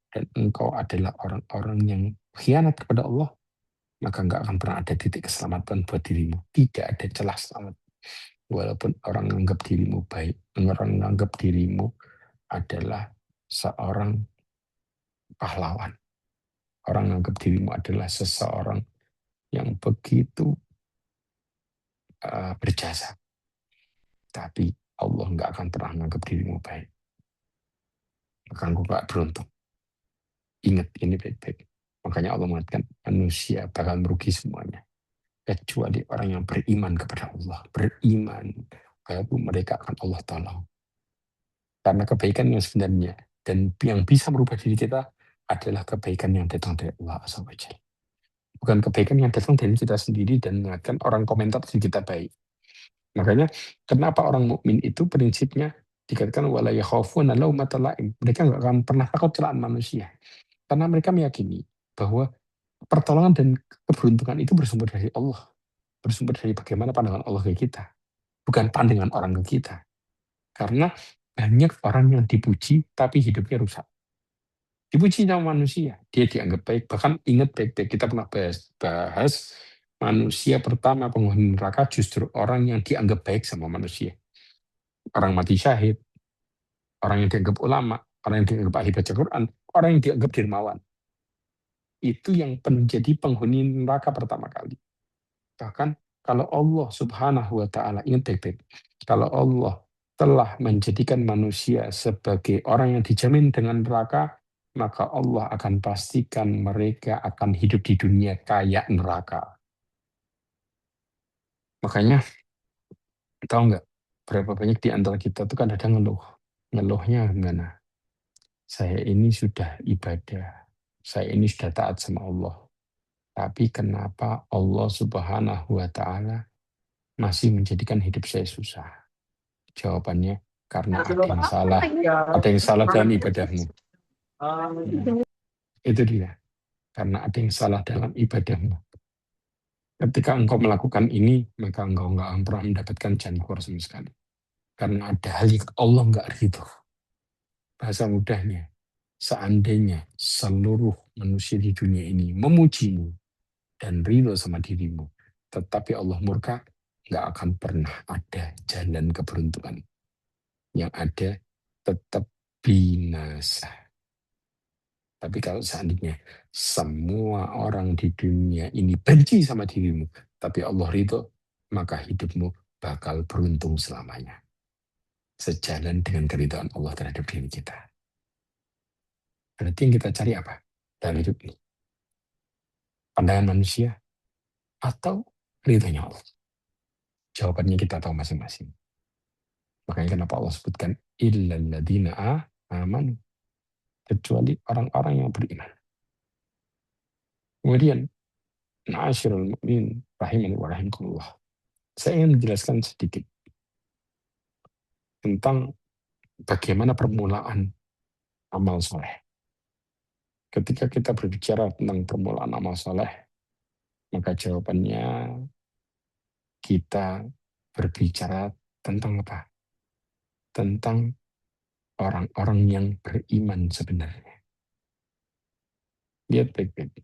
dan engkau adalah orang-orang yang khianat kepada Allah, maka nggak akan pernah ada titik keselamatan buat dirimu. Tidak ada celah selamat. Walaupun orang menganggap dirimu baik, orang menganggap dirimu adalah seorang pahlawan. Orang menganggap dirimu adalah seseorang yang begitu berjasa. Tapi Allah nggak akan pernah menganggap dirimu baik. Maka engkau nggak beruntung. Ingat ini baik-baik. Makanya Allah mengatakan manusia bakal merugi semuanya. Kecuali orang yang beriman kepada Allah. Beriman. Walaupun mereka akan Allah tolong. Karena kebaikan yang sebenarnya dan yang bisa merubah diri kita adalah kebaikan yang datang dari Allah Azza wa Jalla. Bukan kebaikan yang datang dari kita sendiri dan mengatakan orang komentar di kita baik. Makanya kenapa orang mukmin itu prinsipnya dikatakan wala yakhafuna laumata laim. Mereka nggak akan pernah takut celaan manusia. Karena mereka meyakini bahwa pertolongan dan keberuntungan itu bersumber dari Allah. Bersumber dari bagaimana pandangan Allah ke kita. Bukan pandangan orang ke kita. Karena banyak orang yang dipuji tapi hidupnya rusak. Dipuji sama manusia, dia dianggap baik. Bahkan ingat baik-baik, kita pernah bahas manusia pertama penghuni neraka justru orang yang dianggap baik sama manusia. Orang mati syahid, orang yang dianggap ulama, orang yang dianggap ahli baca Quran, orang yang dianggap dermawan. Itu yang menjadi penghuni neraka pertama kali. Bahkan kalau Allah Subhanahu wa taala, ingat baik-baik, kalau Allah telah menjadikan manusia sebagai orang yang dijamin dengan neraka, maka Allah akan pastikan mereka akan hidup di dunia kayak neraka. Makanya tahu nggak berapa banyak di antara kita tuh kan ada ngeluh. Ngeluhnya gimana? Saya ini sudah ibadah, saya ini sudah taat sama Allah. Tapi kenapa Allah Subhanahu wa taala masih menjadikan hidup saya susah? Jawabannya karena ada yang salah dalam ibadahmu. Ya, itu dia. Karena ada yang salah dalam ibadahmu. Ketika engkau melakukan ini, maka engkau nggak akan pernah mendapatkan jalan keluar sama sekali. Karena ada hal yang Allah nggak ridho. Bahasa mudahnya, seandainya seluruh manusia di dunia ini memujimu dan ridho sama dirimu, tetapi Allah murka, nggak akan pernah ada jalan keberuntungan. Yang ada tetap binasa. Tapi kalau seandainya semua orang di dunia ini benci sama dirimu, tapi Allah ridho, maka hidupmu bakal beruntung selamanya. Sejalan dengan keridhaan Allah terhadap diri kita. Berarti yang kita cari apa dalam hidup ini? Pandangan manusia atau ridhonya Allah? Jawabannya kita tahu masing-masing. Makanya kenapa Allah sebutkan illalladzina amanu, kecuali orang-orang yang beriman. Kemudian ma'asyiral mu'min rahimani wa rahimakumullah. Saya ingin menjelaskan sedikit tentang bagaimana permulaan amal soleh. Ketika kita berbicara tentang permulaan amal soleh, maka jawabannya kita berbicara tentang apa? Tentang orang-orang yang beriman sebenarnya. Lihat baik-baik.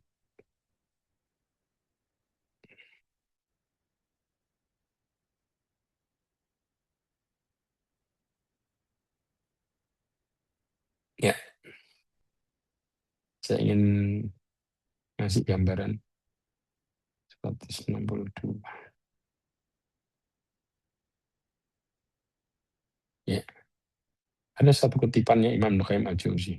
Ya, saya ingin ngasih gambaran 162. Ya, ada satu kutipannya Imam Nukaim Al-Jauzi.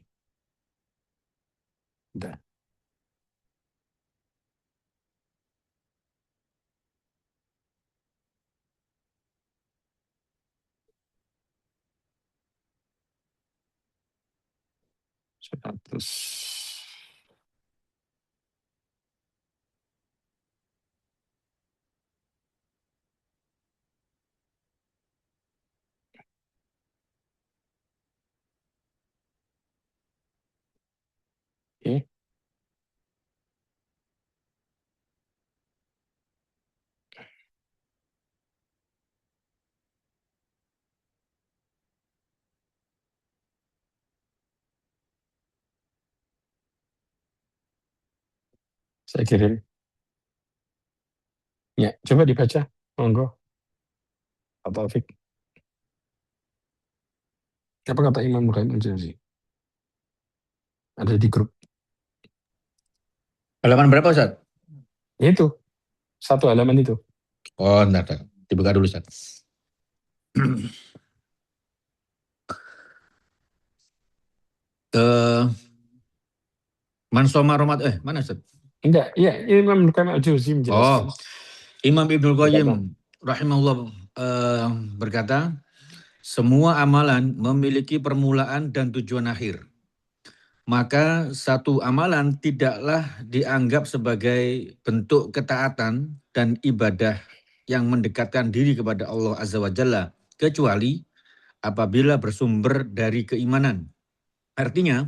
100. Oke, saya kirim. Ya, coba dibaca. Monggo, Pak Taufik. Apa kata Imam Ibrahim Al-Jauzi? Ada di grup. Halaman berapa, Ustaz? Itu, satu halaman itu. Oh, entar. Dibuka dulu, Ustaz. Eh, Man soma Ramadan, mana Ustaz? Enggak, iya, Imam Ibrahim Al-Jauzi Oh, menjelaskan. Imam Ibnul Qayyim Berkata, rahimahullah berkata, semua amalan memiliki permulaan dan tujuan akhir. Maka satu amalan tidaklah dianggap sebagai bentuk ketaatan dan ibadah yang mendekatkan diri kepada Allah Azza wa Jalla, kecuali apabila bersumber dari keimanan. Artinya,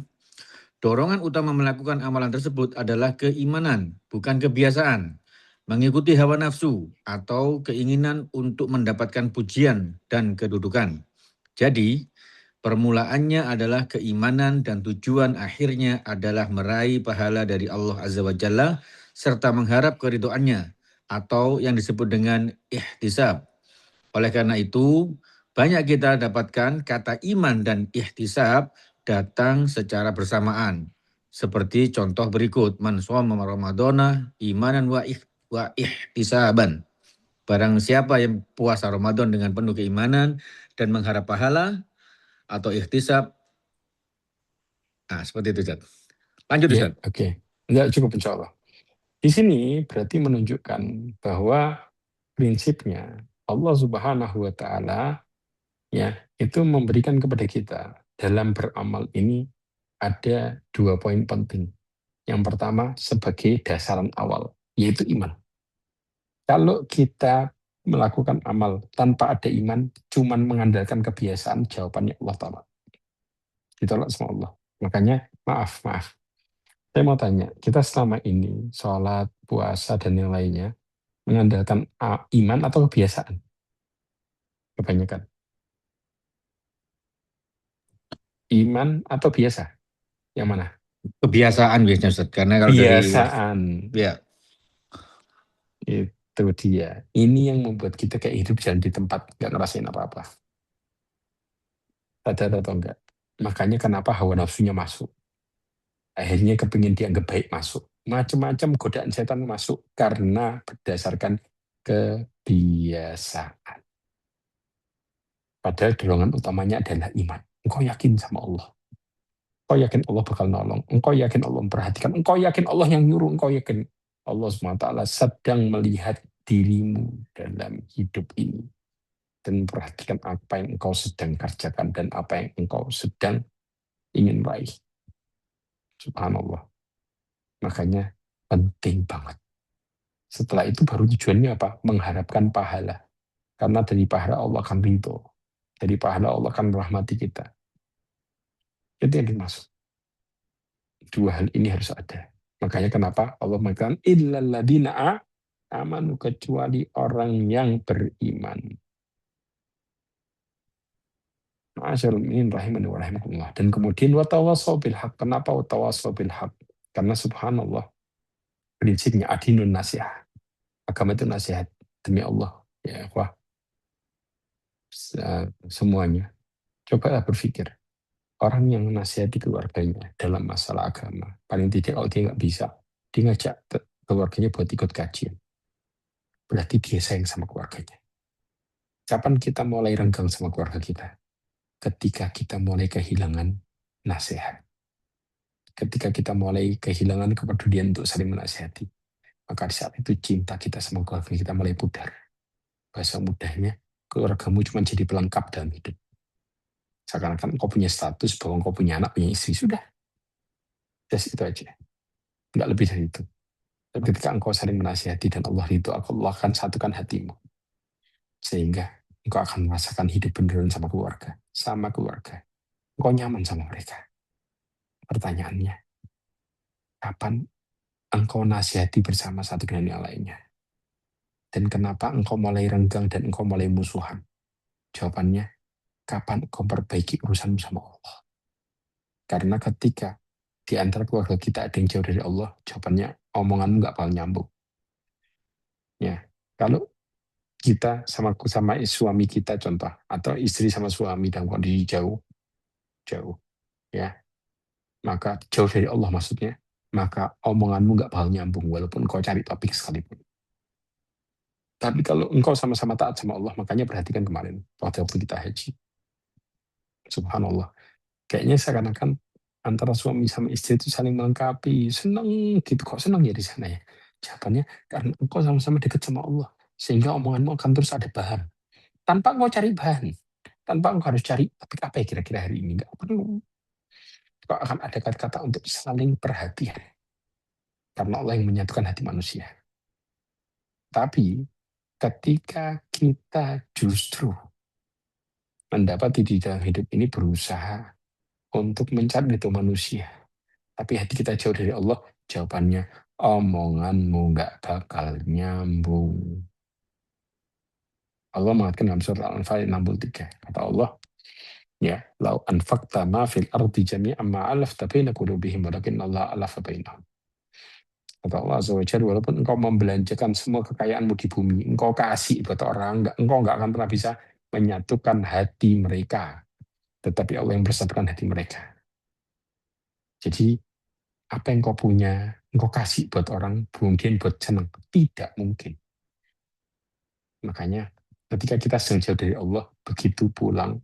dorongan utama melakukan amalan tersebut adalah keimanan, bukan kebiasaan, mengikuti hawa nafsu, atau keinginan untuk mendapatkan pujian dan kedudukan. Jadi, permulaannya adalah keimanan dan tujuan akhirnya adalah meraih pahala dari Allah Azza wa Jalla serta mengharap keridhoannya atau yang disebut dengan ihtisab. Oleh karena itu, banyak kita dapatkan kata iman dan ihtisab datang secara bersamaan. Seperti contoh berikut, man shoma ramadhana imanan wa ihtisaban. Barang siapa yang puasa Ramadan dengan penuh keimanan dan mengharap pahala atau ihtisab. Nah, seperti itu, Ustaz. Lanjut, ya, Ustaz. oke. Enggak cukup insya Allah. Di sini berarti menunjukkan bahwa prinsipnya Allah Subhanahu wa taala ya itu memberikan kepada kita dalam beramal ini ada 2 poin penting. Yang pertama sebagai dasaran awal yaitu iman. Kalau kita melakukan amal tanpa ada iman, cuman mengandalkan kebiasaan, jawabannya Allah Ta'ala. Ditolak sama Allah. Makanya maaf. Saya mau tanya, kita selama ini sholat, puasa, dan yang lainnya mengandalkan iman atau kebiasaan? Kebanyakan. Iman atau biasa? Yang mana? Kebiasaan biasanya, Ustaz. Karena kalau dari Kebiasaan. ya Itu dia. Ini yang membuat kita kayak hidup jalan di tempat, nggak ngerasain apa-apa. Sadar atau enggak? Makanya kenapa hawa nafsunya masuk. Akhirnya kepingin dianggap baik masuk. Macam-macam godaan setan masuk karena berdasarkan kebiasaan. Padahal dorongan utamanya adalah iman. Engkau yakin sama Allah. Engkau yakin Allah bakal nolong. Engkau yakin Allah memperhatikan. Engkau yakin Allah yang nyuruh. Engkau yakin Allah SWT sedang melihat dirimu dalam hidup ini. Dan memperhatikan apa yang engkau sedang kerjakan dan apa yang engkau sedang ingin raih. Subhanallah. Makanya penting banget. Setelah itu baru tujuannya apa? Mengharapkan pahala. Karena dari pahala Allah akan ridho. Dari pahala Allah akan merahmati kita. Itu yang dimaksud. Dua hal ini harus ada. Makanya kenapa Allah mengatakan illalladzina amanu, kecuali orang yang beriman. Ma'asyarul mu'minin rahimani wa rahimakumullah. Dan kemudian watawassaw bil haq. Kenapa watawassaw bil haq? Karena subhanallah prinsipnya adinun nasihat. Agama itu nasihat demi Allah. Ya, wah, semuanya. Cobalah berpikir. Orang yang nasihati keluarganya dalam masalah agama, paling tidak kalau dia nggak bisa, dia ngajak keluarganya buat ikut kajian. Berarti dia sayang sama keluarganya. Kapan kita mulai renggang sama keluarga kita? Ketika kita mulai kehilangan nasihat. Ketika kita mulai kehilangan kepedulian untuk saling menasihati. Maka di saat itu cinta kita sama keluarga kita mulai pudar. Bahasa mudahnya, keluargamu cuma jadi pelengkap dalam hidup. Seakan-akan engkau punya status bahwa engkau punya anak, punya istri, sudah. Just itu aja, nggak lebih dari itu. Dan ketika engkau saling menasihati dan Allah itu, Allah akan satukan hatimu. Sehingga engkau akan merasakan hidup beneran sama keluarga. Sama keluarga. Engkau nyaman sama mereka. Pertanyaannya, kapan engkau nasihati bersama satu dengan yang lainnya? Dan kenapa engkau mulai renggang dan engkau mulai musuhan? Jawabannya, kapan engkau perbaiki urusanmu sama Allah? Karena ketika di antara keluarga kita ada yang jauh dari Allah, jawabannya omonganmu nggak bakal nyambung. Ya, kalau kita sama suami kita contoh, atau istri sama suami dalam kondisi jauh, jauh, ya, maka jauh dari Allah maksudnya, maka omonganmu nggak bakal nyambung walaupun kau cari topik sekalipun. Tapi kalau engkau sama-sama taat sama Allah, makanya perhatikan kemarin waktu kita haji, subhanallah, kayaknya seakan-akan antara suami sama istri itu saling melengkapi, senang gitu, kok senang ya di sana ya. Jawabannya karena engkau sama-sama dekat sama Allah, sehingga omonganmu akan terus ada bahan. Tanpa engkau cari bahan, tanpa engkau harus cari topik apa ya kira-kira hari ini, nggak perlu. Kok akan ada kata-kata untuk saling perhatian. Karena Allah yang menyatukan hati manusia. Tapi ketika kita justru mendapati di dalam hidup ini berusaha untuk mencari itu manusia, tapi hati kita jauh dari Allah, jawabannya omonganmu nggak bakal nyambung. Allah mengatakan dalam surat Al-Anfal 63, kata Allah, ya, lau anfaqta ma fil ardi jami'an ma alafta baina qulubihim walakin Allah alafa bainahum. Kata Allah Azza wa Jalla, walaupun engkau membelanjakan semua kekayaanmu di bumi, engkau kasih buat orang, engkau enggak akan pernah bisa menyatukan hati mereka. Tetapi Allah yang bersatukan hati mereka. Jadi, apa yang engkau punya, engkau kasih buat orang, kemudian buat senang. Tidak mungkin. Makanya, ketika kita jauh dari Allah, begitu pulang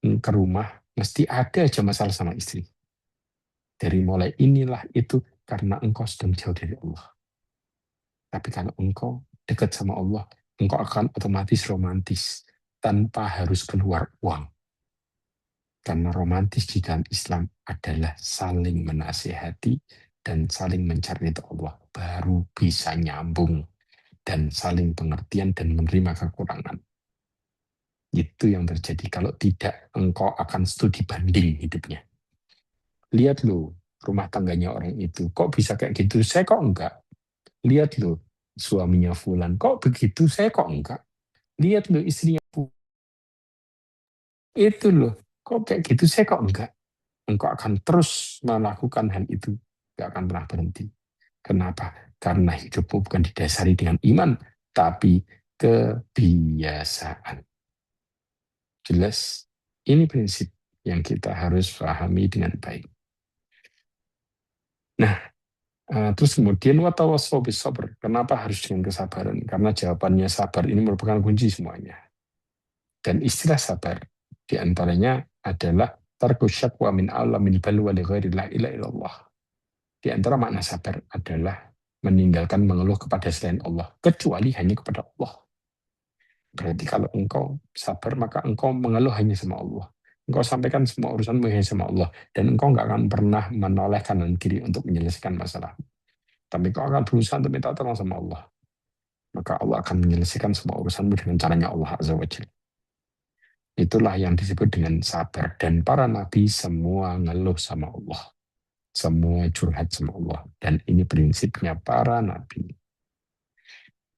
ke rumah, mesti ada aja masalah sama istri. Dari mulai inilah itu, karena engkau sedang jauh dari Allah. Tapi kalau engkau dekat sama Allah, engkau akan otomatis romantis tanpa harus keluar uang. Karena romantis di dalam Islam adalah saling menasihati dan saling mencari ridho Allah. Baru bisa nyambung dan saling pengertian dan menerima kekurangan. Itu yang terjadi. Kalau tidak, engkau akan studi banding hidupnya. Lihat loh, rumah tangganya orang itu. Kok bisa kayak gitu? Saya kok enggak. Lihat loh, suaminya Fulan. Kok begitu? Saya kok enggak. Lihat loh, istrinya Fulan. Itu loh, kok kayak gitu? Saya kok enggak. Engkau akan terus melakukan hal itu. Enggak akan pernah berhenti. Kenapa? Karena hidupmu bukan didasari dengan iman, tapi kebiasaan. Jelas, ini prinsip yang kita harus pahami dengan baik. Nah, terus kemudian watawassaw bis sabr. Kenapa harus dengan kesabaran? Karena jawabannya sabar ini merupakan kunci semuanya. Dan istilah sabar diantaranya adalah tarku syakwa min alamin balwa li ghairi la ilaha illallah. Di antara makna sabar adalah meninggalkan mengeluh kepada selain Allah, kecuali hanya kepada Allah. Berarti kalau engkau sabar, maka engkau mengeluh hanya sama Allah. Engkau sampaikan semua urusanmu hanya sama Allah. Dan engkau nggak akan pernah menoleh kanan kiri untuk menyelesaikan masalah. Tapi engkau akan berusaha untuk minta tolong sama Allah. Maka Allah akan menyelesaikan semua urusanmu dengan caranya Allah Azza wa Jalla. Itulah yang disebut dengan sabar. Dan para nabi semua ngeluh sama Allah. Semua curhat sama Allah. Dan ini prinsipnya para nabi.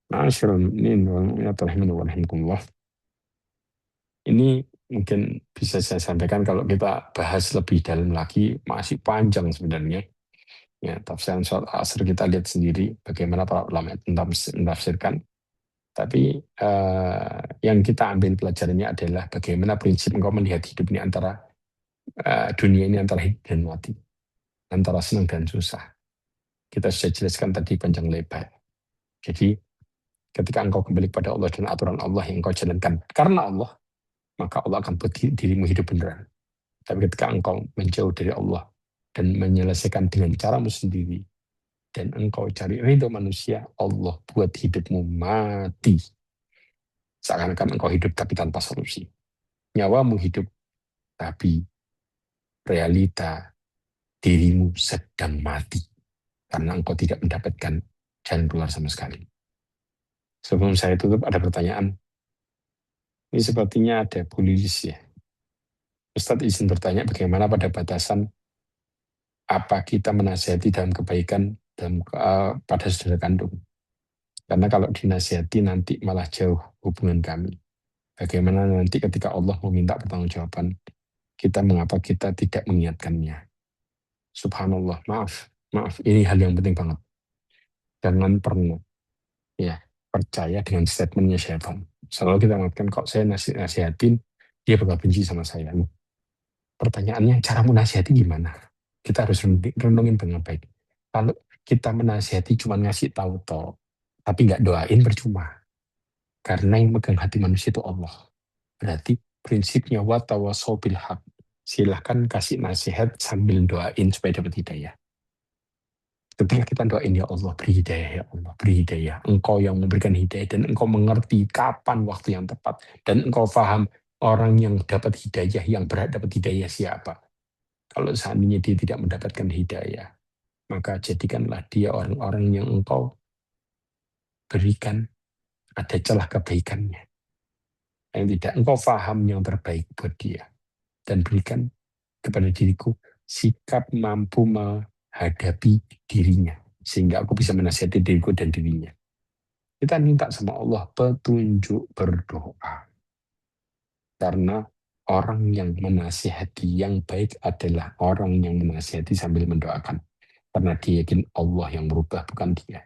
Ma'asyiral mu'minin wal mu'minat rahimani wa rahimakumullah. Ini mungkin bisa saya sampaikan kalau kita bahas lebih dalam lagi, masih panjang sebenarnya. Ya, tafsiran surat Asr kita lihat sendiri bagaimana para ulama menafsirkan. Tapi yang kita ambil pelajarannya adalah bagaimana prinsip engkau melihat hidup ini antara dunia ini antara hidup dan mati, antara senang dan susah. Kita sudah jelaskan tadi panjang lebar. Jadi ketika engkau kembali kepada Allah dan aturan Allah yang engkau jalankan karena Allah, maka Allah akan buat dirimu hidup beneran. Tapi ketika engkau menjauh dari Allah dan menyelesaikan dengan caramu sendiri, dan engkau cari ridho manusia, Allah buat hidupmu mati. Seakan-akan engkau hidup tapi tanpa solusi. Nyawamu hidup, tapi realita dirimu sedang mati karena engkau tidak mendapatkan jalan keluar sama sekali. Sebelum saya tutup ada pertanyaan. Ini sepertinya ada Bu Lilis ya. Ustadz izin bertanya bagaimana pada batasan apa kita menasihati dalam kebaikan pada saudara kandung. Karena kalau dinasihati nanti malah jauh hubungan kami. Bagaimana nanti ketika Allah meminta pertanggungjawaban kita, mengapa kita tidak mengingatkannya? Subhanallah, maaf, ini hal yang penting banget. Jangan pernah ya percaya dengan statementnya syaitan. Selalu kita mengatakan kok saya nasihatin dia bakal benci sama saya. Pertanyaannya cara menasihati gimana? Kita harus renungin dengan baik. Kalau kita menasihati cuma ngasih tahu toh, tapi nggak doain percuma. Karena yang megang hati manusia itu Allah. Berarti prinsipnya wa tawassaw bil haq. Silahkan kasih nasihat sambil doain supaya dapat hidayah. Ketika kita doain, ya Allah beri hidayah, ya Allah beri hidayah. Engkau yang memberikan hidayah dan engkau mengerti kapan waktu yang tepat. Dan engkau paham orang yang dapat hidayah, yang berhak dapat hidayah siapa. Kalau seandainya dia tidak mendapatkan hidayah, maka jadikanlah dia orang-orang yang engkau berikan ada celah kebaikannya. Yang tidak engkau paham yang terbaik buat dia. Dan berikan kepada diriku sikap mampu menghadapi dirinya. Sehingga aku bisa menasihati diriku dan dirinya. Kita minta sama Allah petunjuk berdoa. Karena orang yang menasihati yang baik adalah orang yang menasihati sambil mendoakan. Karena dia yakin Allah yang merubah, bukan dia.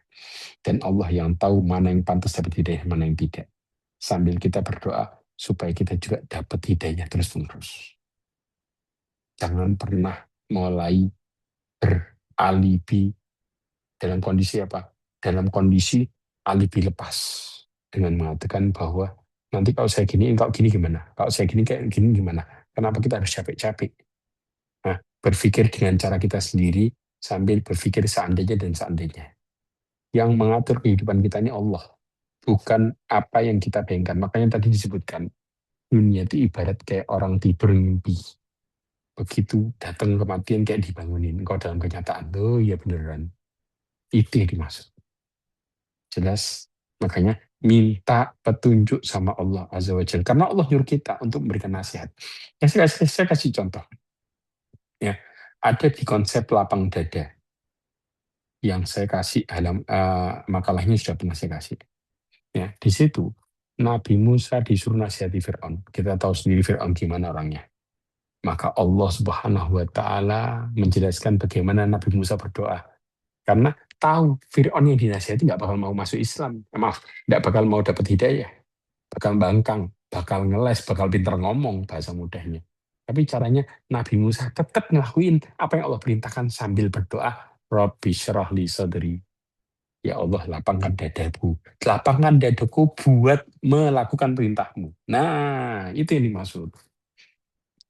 Dan Allah yang tahu mana yang pantas dapat hidayah, mana yang tidak. Sambil kita berdoa, supaya kita juga dapat hidayah terus-menerus. Jangan pernah mulai beralibi dalam kondisi apa? Dalam kondisi alibi lepas. Dengan mengatakan bahwa nanti kalau saya gini, kalau gini gimana? Kalau saya gini, kayak gini gimana? Kenapa kita harus capek-capek? Nah, berpikir dengan cara kita sendiri sambil berpikir seandainya dan seandainya. Yang mengatur kehidupan kita ini Allah, bukan apa yang kita bayangkan. Makanya tadi disebutkan, dunia itu ibarat kayak orang tidur mimpi. Begitu datang kematian kayak dibangunin. Kau dalam kenyataan, oh iya beneran. Itu yang dimaksud. Jelas, makanya minta petunjuk sama Allah Azza wa Jalla. Karena Allah nyuruh kita untuk memberikan nasihat. Saya kasih contoh. Ya, ada di konsep lapang dada yang saya kasih makalahnya sudah pernah saya kasih. Ya, di situ Nabi Musa disuruh nasihati Fir'aun. Kita tahu sendiri Fir'aun gimana orangnya. Maka Allah Subhanahu wa taala menjelaskan bagaimana Nabi Musa berdoa. Karena tahu Fir'aun yang dinasihati nggak bakal mau masuk Islam. Maaf, nggak bakal mau dapat hidayah. Bakal bangkang, bakal ngeles, bakal pinter ngomong bahasa mudahnya. Tapi caranya Nabi Musa tetap ngelakuin apa yang Allah perintahkan sambil berdoa. Rabbi syrah li sadri. Ya Allah, lapangkan dadaku. Lapangkan dadaku buat melakukan perintahmu. Nah, itu yang dimaksud.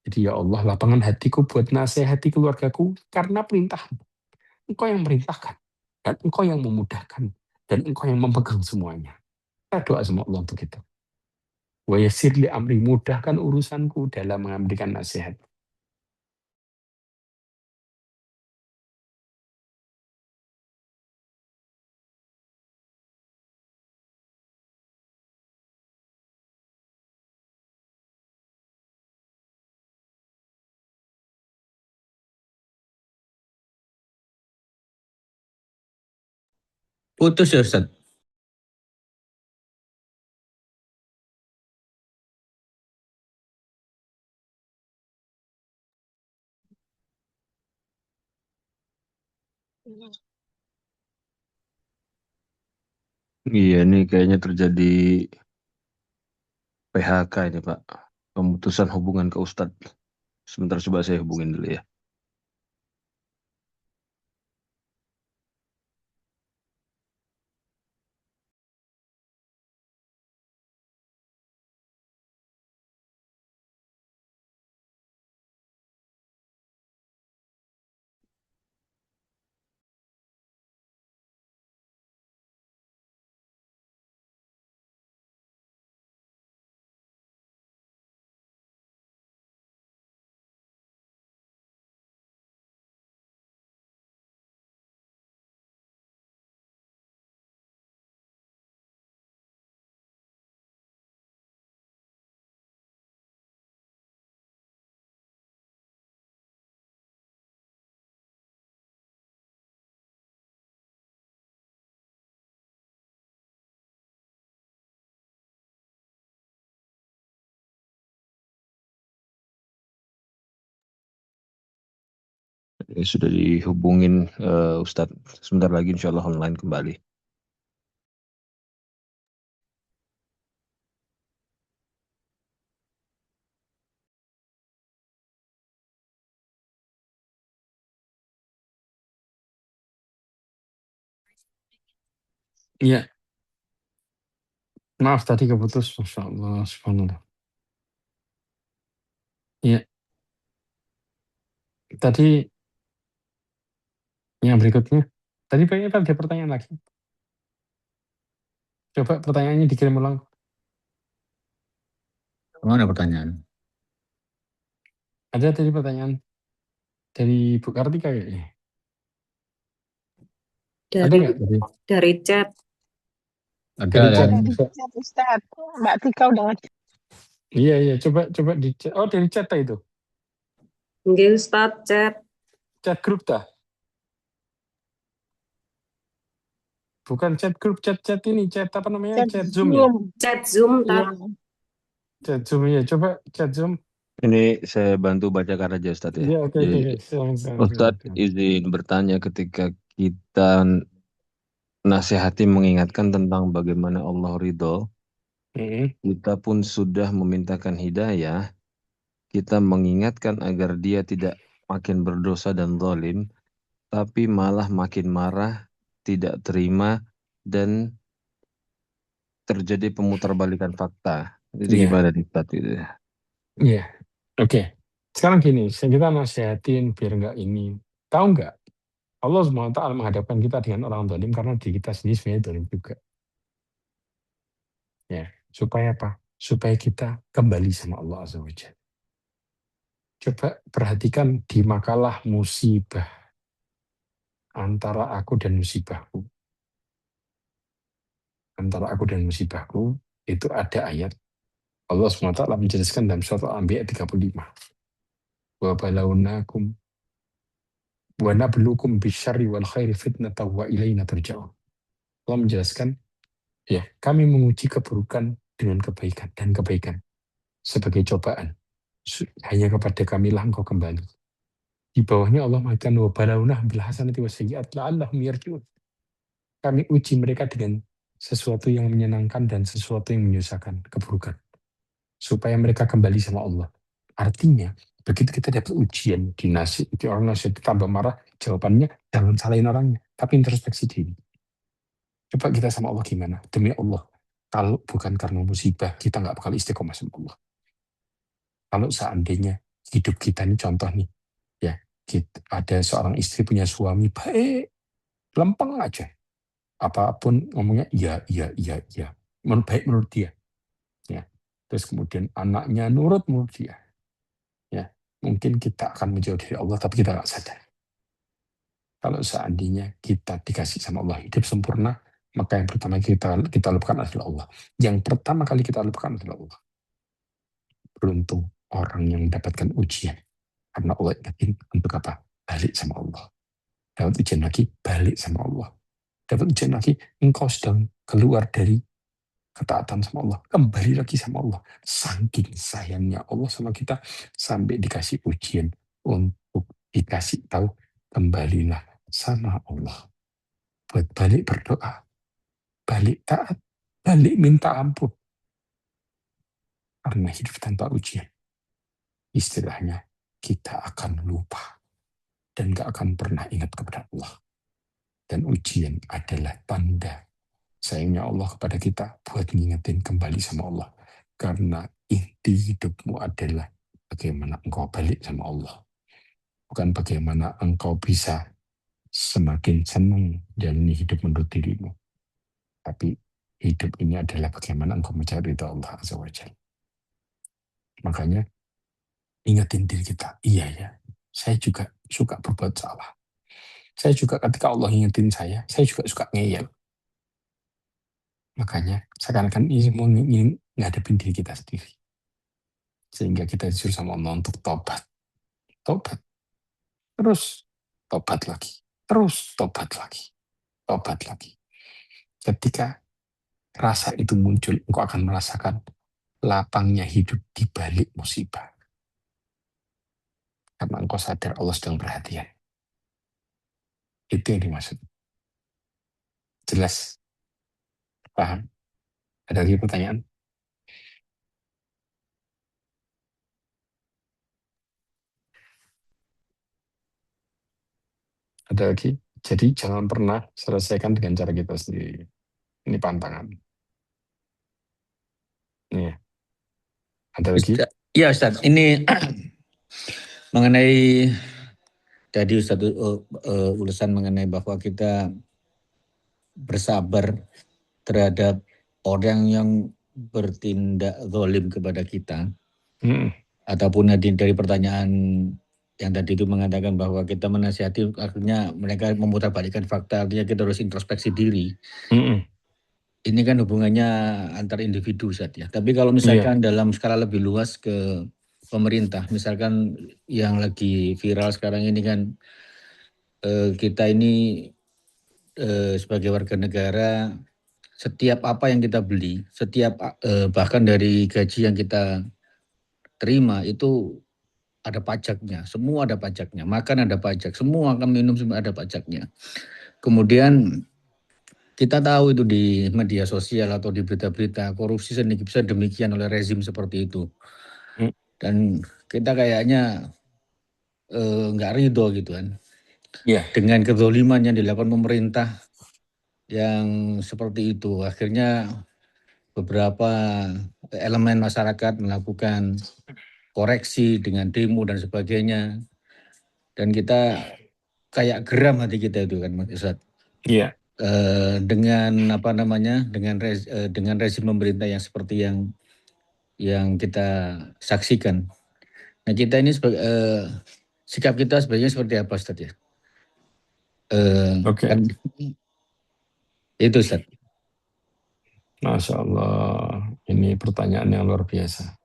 Jadi ya Allah, lapangkan hatiku buat nasihati keluargaku karena perintahmu. Engkau yang merintahkan. Dan engkau yang memudahkan. Dan engkau yang memegang semuanya. Kita doa sama Allah untuk itu. Wa yassir li amri, mudahkan urusanku dalam memberikan nasihat. Putus ya Ustaz. Iya, ini kayaknya terjadi PHK ini, Pak. Pemutusan hubungan ke Ustadz. Sebentar coba saya hubungin dulu ya. Ya, sudah dihubungin Ustadz. Sebentar lagi insya Allah online kembali. Iya, maaf tadi keputus. Masya Allah, subhanallah. Iya, tadi yang berikutnya. Tadi banyak ada pertanyaan lagi. Coba pertanyaannya dikirim ulang. Mana pertanyaan? Ada tadi pertanyaan dari Bu Kartika kayaknya. Ada Dari nggak tadi? dari chat. Ada Dari chat. yang Chat Ustaz, Mbak Tika udah ngechat. Iya, coba di chat. Oh, dari chat itu. Nggih Ustaz, chat. Chat grup dah. Bukan chat grup, chat ini, chat apa namanya? Chat Zoom ya? Chat Zoom Iya. tak. Chat Zoom ya. Coba chat Zoom. Ini saya bantu bacakan aja Ustadz ya. Iya, oke. Silakan. Ustadz izin bertanya, ketika kita nasihati mengingatkan tentang bagaimana Allah ridho, kita pun sudah memintakan hidayah, kita mengingatkan agar dia tidak makin berdosa dan zalim, tapi malah makin marah, tidak terima, dan terjadi pemutarbalikan fakta. Jadi Iya. gimana nih Ustadz gitu ya? Iya, oke. Sekarang gini, kita nasihatin biar nggak ini. Tahu nggak, Allah SWT menghadapkan kita dengan orang zalim karena diri kita sendiri sebenarnya zalim juga. Ya, supaya apa? Supaya kita kembali sama Allah Azza wa Jalla. Coba perhatikan di makalah musibah antara aku dan musibahku. Antara aku dan musibahku itu ada ayat Allah SWT menjelaskan dalam surat Al-Anbiya 35. Wa balawnakum wa nabluukum bisyarri wal khairi fitnatan wa ilaina turja'un. Allah menjelaskan, ya, kami menguji keburukan dengan kebaikan dan kebaikan sebagai cobaan. Hanya kepada kamilah engkau kembali. Di bawahnya Allah mengatakan wa balawnahum bil hasanati wasayyi'at la'allahum yarji'un. Kami uji mereka dengan sesuatu yang menyenangkan dan sesuatu yang menyusahkan, keburukan, supaya mereka kembali sama Allah. Artinya, begitu kita dapat ujian di orang nasihat tambah marah, jawabannya jangan salahin orangnya, tapi introspeksi diri. Coba kita sama Allah gimana? Demi Allah, kalau bukan karena musibah, kita nggak bakal istiqomah sama Allah. Kalau seandainya hidup kita ini contoh nih, ya, ada seorang istri punya suami baik, lempeng aja. Apapun ngomongnya, iya. Baik menurut dia. Ya. Terus kemudian anaknya nurut menurut dia. Ya. Mungkin kita akan menjauh dari Allah, tapi kita nggak sadar. Kalau seandainya kita dikasih sama Allah hidup sempurna, maka yang pertama kita lupakan adalah Allah. Yang pertama kali kita lupakan adalah Allah. Beruntung orang yang mendapatkan ujian. Karena Allah ingatin untuk apa? Balik sama Allah. Dapat ujian lagi, balik sama Allah. Dapat ujian lagi, engkau sedang keluar dari ketaatan sama Allah. Kembali lagi sama Allah. Saking sayangnya Allah sama kita, sampai dikasih ujian untuk dikasih tahu, kembalilah sama Allah. Buat balik berdoa, balik taat, balik minta ampun. Karena hidup tanpa ujian, istilahnya kita akan lupa dan gak akan pernah ingat kepada Allah. Dan ujian adalah tanda sayangnya Allah kepada kita buat ngingetin kembali sama Allah. Karena inti hidupmu adalah bagaimana engkau balik sama Allah. Bukan bagaimana engkau bisa semakin senang jalani hidup menurut dirimu. Tapi hidup ini adalah bagaimana engkau mencari ridha Allah Azza wa Jalla. Makanya ingetin diri kita, iya ya, saya juga suka berbuat salah. Saya juga ketika Allah ingetin saya juga suka ngeyel. Makanya seakan-akan ini mau ngadepin diri kita sendiri. Sehingga kita disuruh sama Allah untuk tobat. Tobat. Terus tobat lagi. Terus tobat lagi. Tobat lagi. Ketika rasa itu muncul, engkau akan merasakan lapangnya hidup di balik musibah. Karena engkau sadar Allah sedang perhatian. Itu yang dimaksud. Jelas? Paham? Ada lagi pertanyaan? Ada lagi? Jadi jangan pernah selesaikan dengan cara kita sendiri. Ini pantangan. Iya. Ada lagi? Ya Ustaz, ini mengenai tadi Ustaz ulasan mengenai bahwa kita bersabar terhadap orang yang bertindak zalim kepada kita, ataupun dari pertanyaan yang tadi itu mengatakan bahwa kita menasihati, akhirnya mereka memutarbalikkan fakta, artinya kita harus introspeksi diri. Ini kan hubungannya antar individu Ustaz ya. Tapi kalau misalkan dalam skala lebih luas ke pemerintah, misalkan yang lagi viral sekarang ini kan, kita ini sebagai warga negara, setiap apa yang kita beli, setiap bahkan dari gaji yang kita terima itu ada pajaknya, semua ada pajaknya, makan ada pajak, semua akan minum semua ada pajaknya. Kemudian kita tahu itu di media sosial atau di berita-berita korupsi sedemikian oleh rezim seperti itu. Dan kita kayaknya nggak ridho gitu kan. Dengan kezoliman yang dilakukan pemerintah yang seperti itu. Akhirnya beberapa elemen masyarakat melakukan koreksi dengan demo dan sebagainya. Dan kita kayak geram hati kita itu kan Mas Ustaz. Iya. Dengan apa namanya, dengan rezim pemerintah yang seperti yang kita saksikan. Nah kita ini sikap kita sebenarnya seperti apa Ustaz ya? Kan, itu Ustaz. Masya Allah, ini pertanyaan yang luar biasa.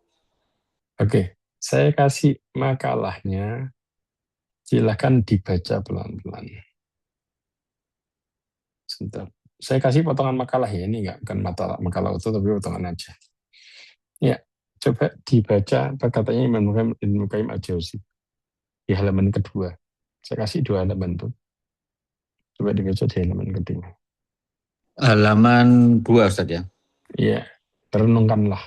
Oke, saya kasih makalahnya, silakan dibaca pelan-pelan. Sebentar. Saya kasih potongan makalah ya, ini bukan makalah utuh, tapi potongan aja. Ya, coba dibaca apa katanya Ibnu Qayyim Al-Jauzi di halaman kedua. Saya kasih 2 halaman tuh. Coba dibaca di halaman kedua. Halaman 2 Ustaz ya? Iya, renungkanlah.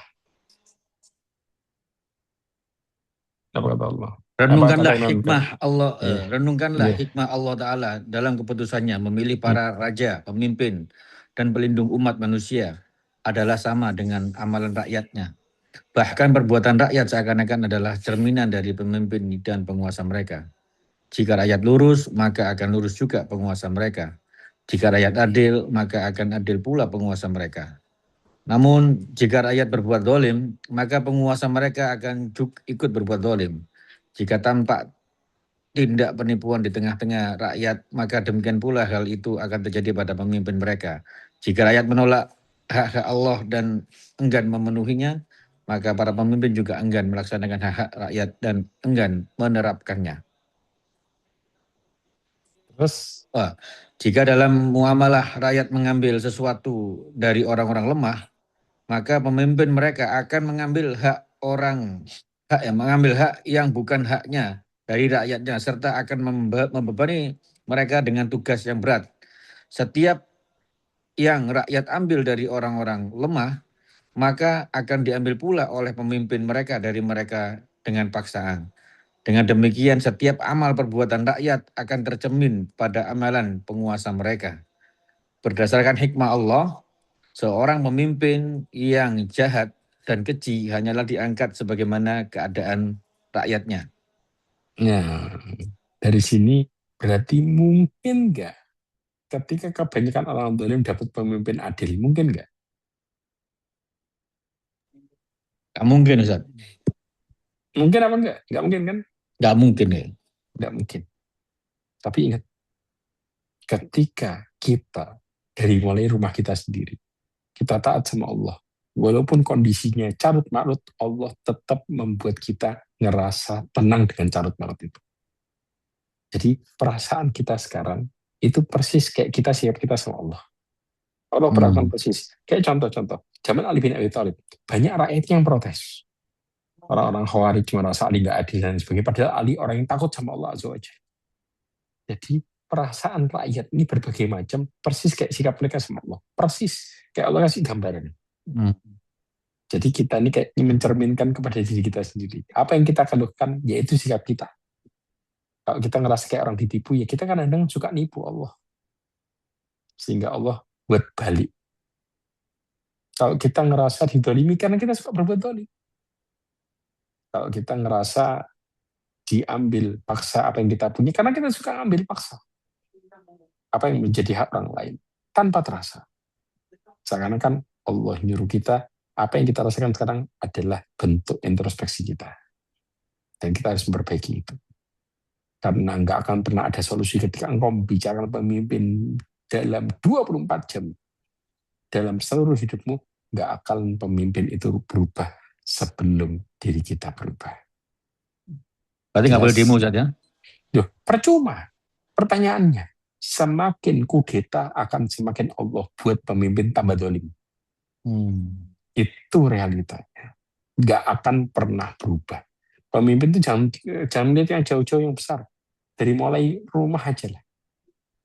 Apa kata Allah? Renungkanlah hikmah Allah, renungkanlah hikmah Allah Ta'ala dalam keputusannya memilih para raja, pemimpin, dan pelindung umat manusia adalah sama dengan amalan rakyatnya. Bahkan perbuatan rakyat seakan-akan adalah cerminan dari pemimpin dan penguasa mereka. Jika rakyat lurus, maka akan lurus juga penguasa mereka. Jika rakyat adil, maka akan adil pula penguasa mereka. Namun, jika rakyat berbuat zalim, maka penguasa mereka akan ikut berbuat zalim. Jika tampak tindak penipuan di tengah-tengah rakyat, maka demikian pula hal itu akan terjadi pada pemimpin mereka. Jika rakyat menolak hak-hak Allah dan enggan memenuhinya, maka para pemimpin juga enggan melaksanakan hak-hak rakyat dan enggan menerapkannya. Terus, jika dalam muamalah rakyat mengambil sesuatu dari orang-orang lemah, maka pemimpin mereka akan mengambil mengambil hak yang bukan haknya dari rakyatnya, serta akan membebani mereka dengan tugas yang berat. Setiap yang rakyat ambil dari orang-orang lemah, maka akan diambil pula oleh pemimpin mereka dari mereka dengan paksaan. Dengan demikian, setiap amal perbuatan rakyat akan tercermin pada amalan penguasa mereka. Berdasarkan hikmah Allah, seorang pemimpin yang jahat dan keji hanyalah diangkat sebagaimana keadaan rakyatnya. Nah, dari sini berarti mungkin nggak ketika kebanyakan orang zalim dapat pemimpin adil, mungkin nggak? Nggak mungkin Ustaz. Mungkin apa enggak? Nggak mungkin kan? Nggak mungkin ya. Nggak mungkin. Tapi ingat, ketika kita dari mulai rumah kita sendiri, kita taat sama Allah, walaupun kondisinya carut marut, Allah tetap membuat kita ngerasa tenang dengan carut marut itu. Jadi perasaan kita sekarang itu persis kayak kita siap kita sama Allah. Allah perlakukan persis. Kayak contoh-contoh, zaman Ali bin Abi Thalib, banyak rakyat yang protes. Orang-orang Khawarij merasa Ali nggak adil dan sebagainya. Padahal Ali orang yang takut sama Allah Azza wa Jalla. Jadi perasaan rakyat ini berbagai macam, persis kayak sikap mereka sama Allah. Persis kayak Allah kasih gambaran. Jadi kita ini kayak mencerminkan kepada diri kita sendiri. Apa yang kita lakukan, yaitu sikap kita. Kalau kita ngerasa kayak orang ditipu, ya kita kadang-kadang suka nipu Allah. Sehingga Allah buat balik. Kalau kita ngerasa didolimi, karena kita suka berbuat dolim. Kalau kita ngerasa diambil paksa apa yang kita punya, karena kita suka ambil paksa apa yang menjadi hak orang lain, tanpa terasa. Seakan-akan Allah nyuruh kita, apa yang kita rasakan sekarang adalah bentuk introspeksi kita. Dan kita harus memperbaiki itu. Karena nggak akan pernah ada solusi ketika engkau membicarakan pemimpin dalam 24 jam. Dalam seluruh hidupmu, nggak akan pemimpin itu berubah sebelum diri kita berubah. Berarti nggak boleh demo Ustaz ya? Percuma. Pertanyaannya, semakin kudeta akan semakin Allah buat pemimpin tambah dolim. Itu realitanya. Nggak akan pernah berubah. Pemimpin itu jangan lihat yang jauh-jauh yang besar. Dari mulai rumah aja lah.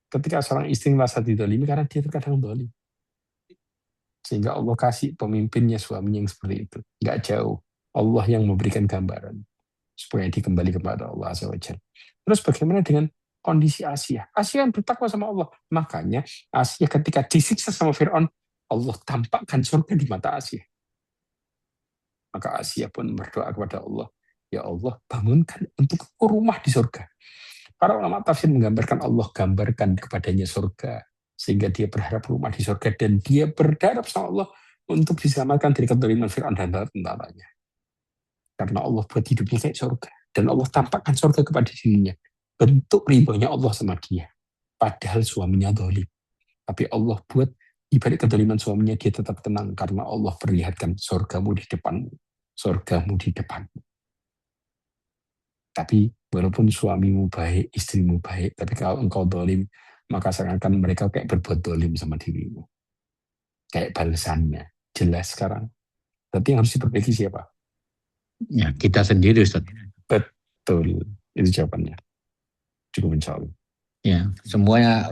Ketika seorang istri merasa didolimi karena dia terkadang dolim. Sehingga Allah kasih pemimpinnya suaminya yang seperti itu. Nggak jauh. Allah yang memberikan gambaran. Supaya dikembali kepada Allah Azza wa Jalla. Terus bagaimana dengan kondisi Asia? Asia yang bertakwa sama Allah. Makanya Asia ketika disiksa sama Fir'aun, Allah tampakkan surga di mata Asia. Maka Asia pun berdoa kepada Allah. Ya Allah, bangunkan untuk rumah di surga. Para ulama tafsir menggambarkan Allah gambarkan kepadanya surga. Sehingga dia berharap rumah di surga. Dan dia berharap sama Allah untuk diselamatkan dari kedoliman Fir'aun dan tentaranya. Karena Allah buat hidupnya kayak surga. Dan Allah tampakkan surga kepada dirinya. Bentuk ridhonya Allah sama dia. Padahal suaminya dolim. Tapi Allah buat di balik kedoliman suaminya dia tetap tenang. Karena Allah perlihatkan surgamu di depanmu. Surgamu di depanmu. Tapi walaupun suamimu baik, istrimu baik, tapi kalau engkau dolim, maka seakan-akan mereka kayak berbuat dolim sama dirimu. Kayak balasannya. Jelas sekarang. Tapi yang harus diperbaiki siapa? Ya, kita sendiri Ustaz. Betul. Itu jawabannya. Cukup insya Allah. Ya, semuanya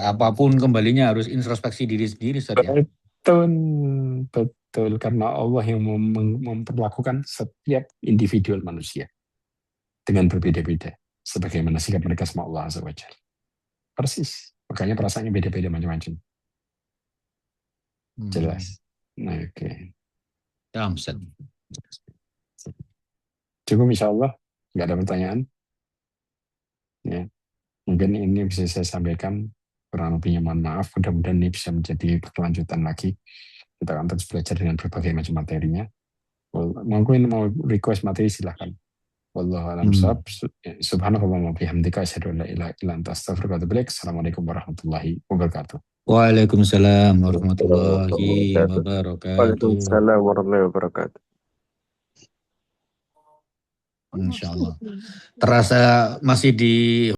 apapun kembalinya harus introspeksi diri sendiri Ustaz ya. Betul. Karena Allah yang memperlakukan setiap individual manusia dengan berbeda-beda. Sebagaimana sikap mereka sama Allah Azza wa Jalla. Persis. Makanya perasaannya beda-beda macam-macam. Jelas. Nah, oke. Ya, Ustaz. Cukup insya Allah. Nggak ada pertanyaan. Ya. Mungkin ini bisa saya sampaikan. Kurang lebihnya mohon maaf. Mudah-mudahan ini bisa menjadi berkelanjutan lagi. Kita akan terus belajar dengan berbagai macam materinya. Mungkin mau request materi silahkan. Wallahu a'lam bishawab. Subhanakallahumma wa bihamdika asyhadu an la ilaha illa anta astaghfiruka wa atubu ilaik. Assalamualaikum warahmatullahi wabarakatuh. Waalaikumsalam warahmatullahi wabarakatuh. Waalaikumsalam warahmatullahi wabarakatuh. Insya Allah. Terasa masih di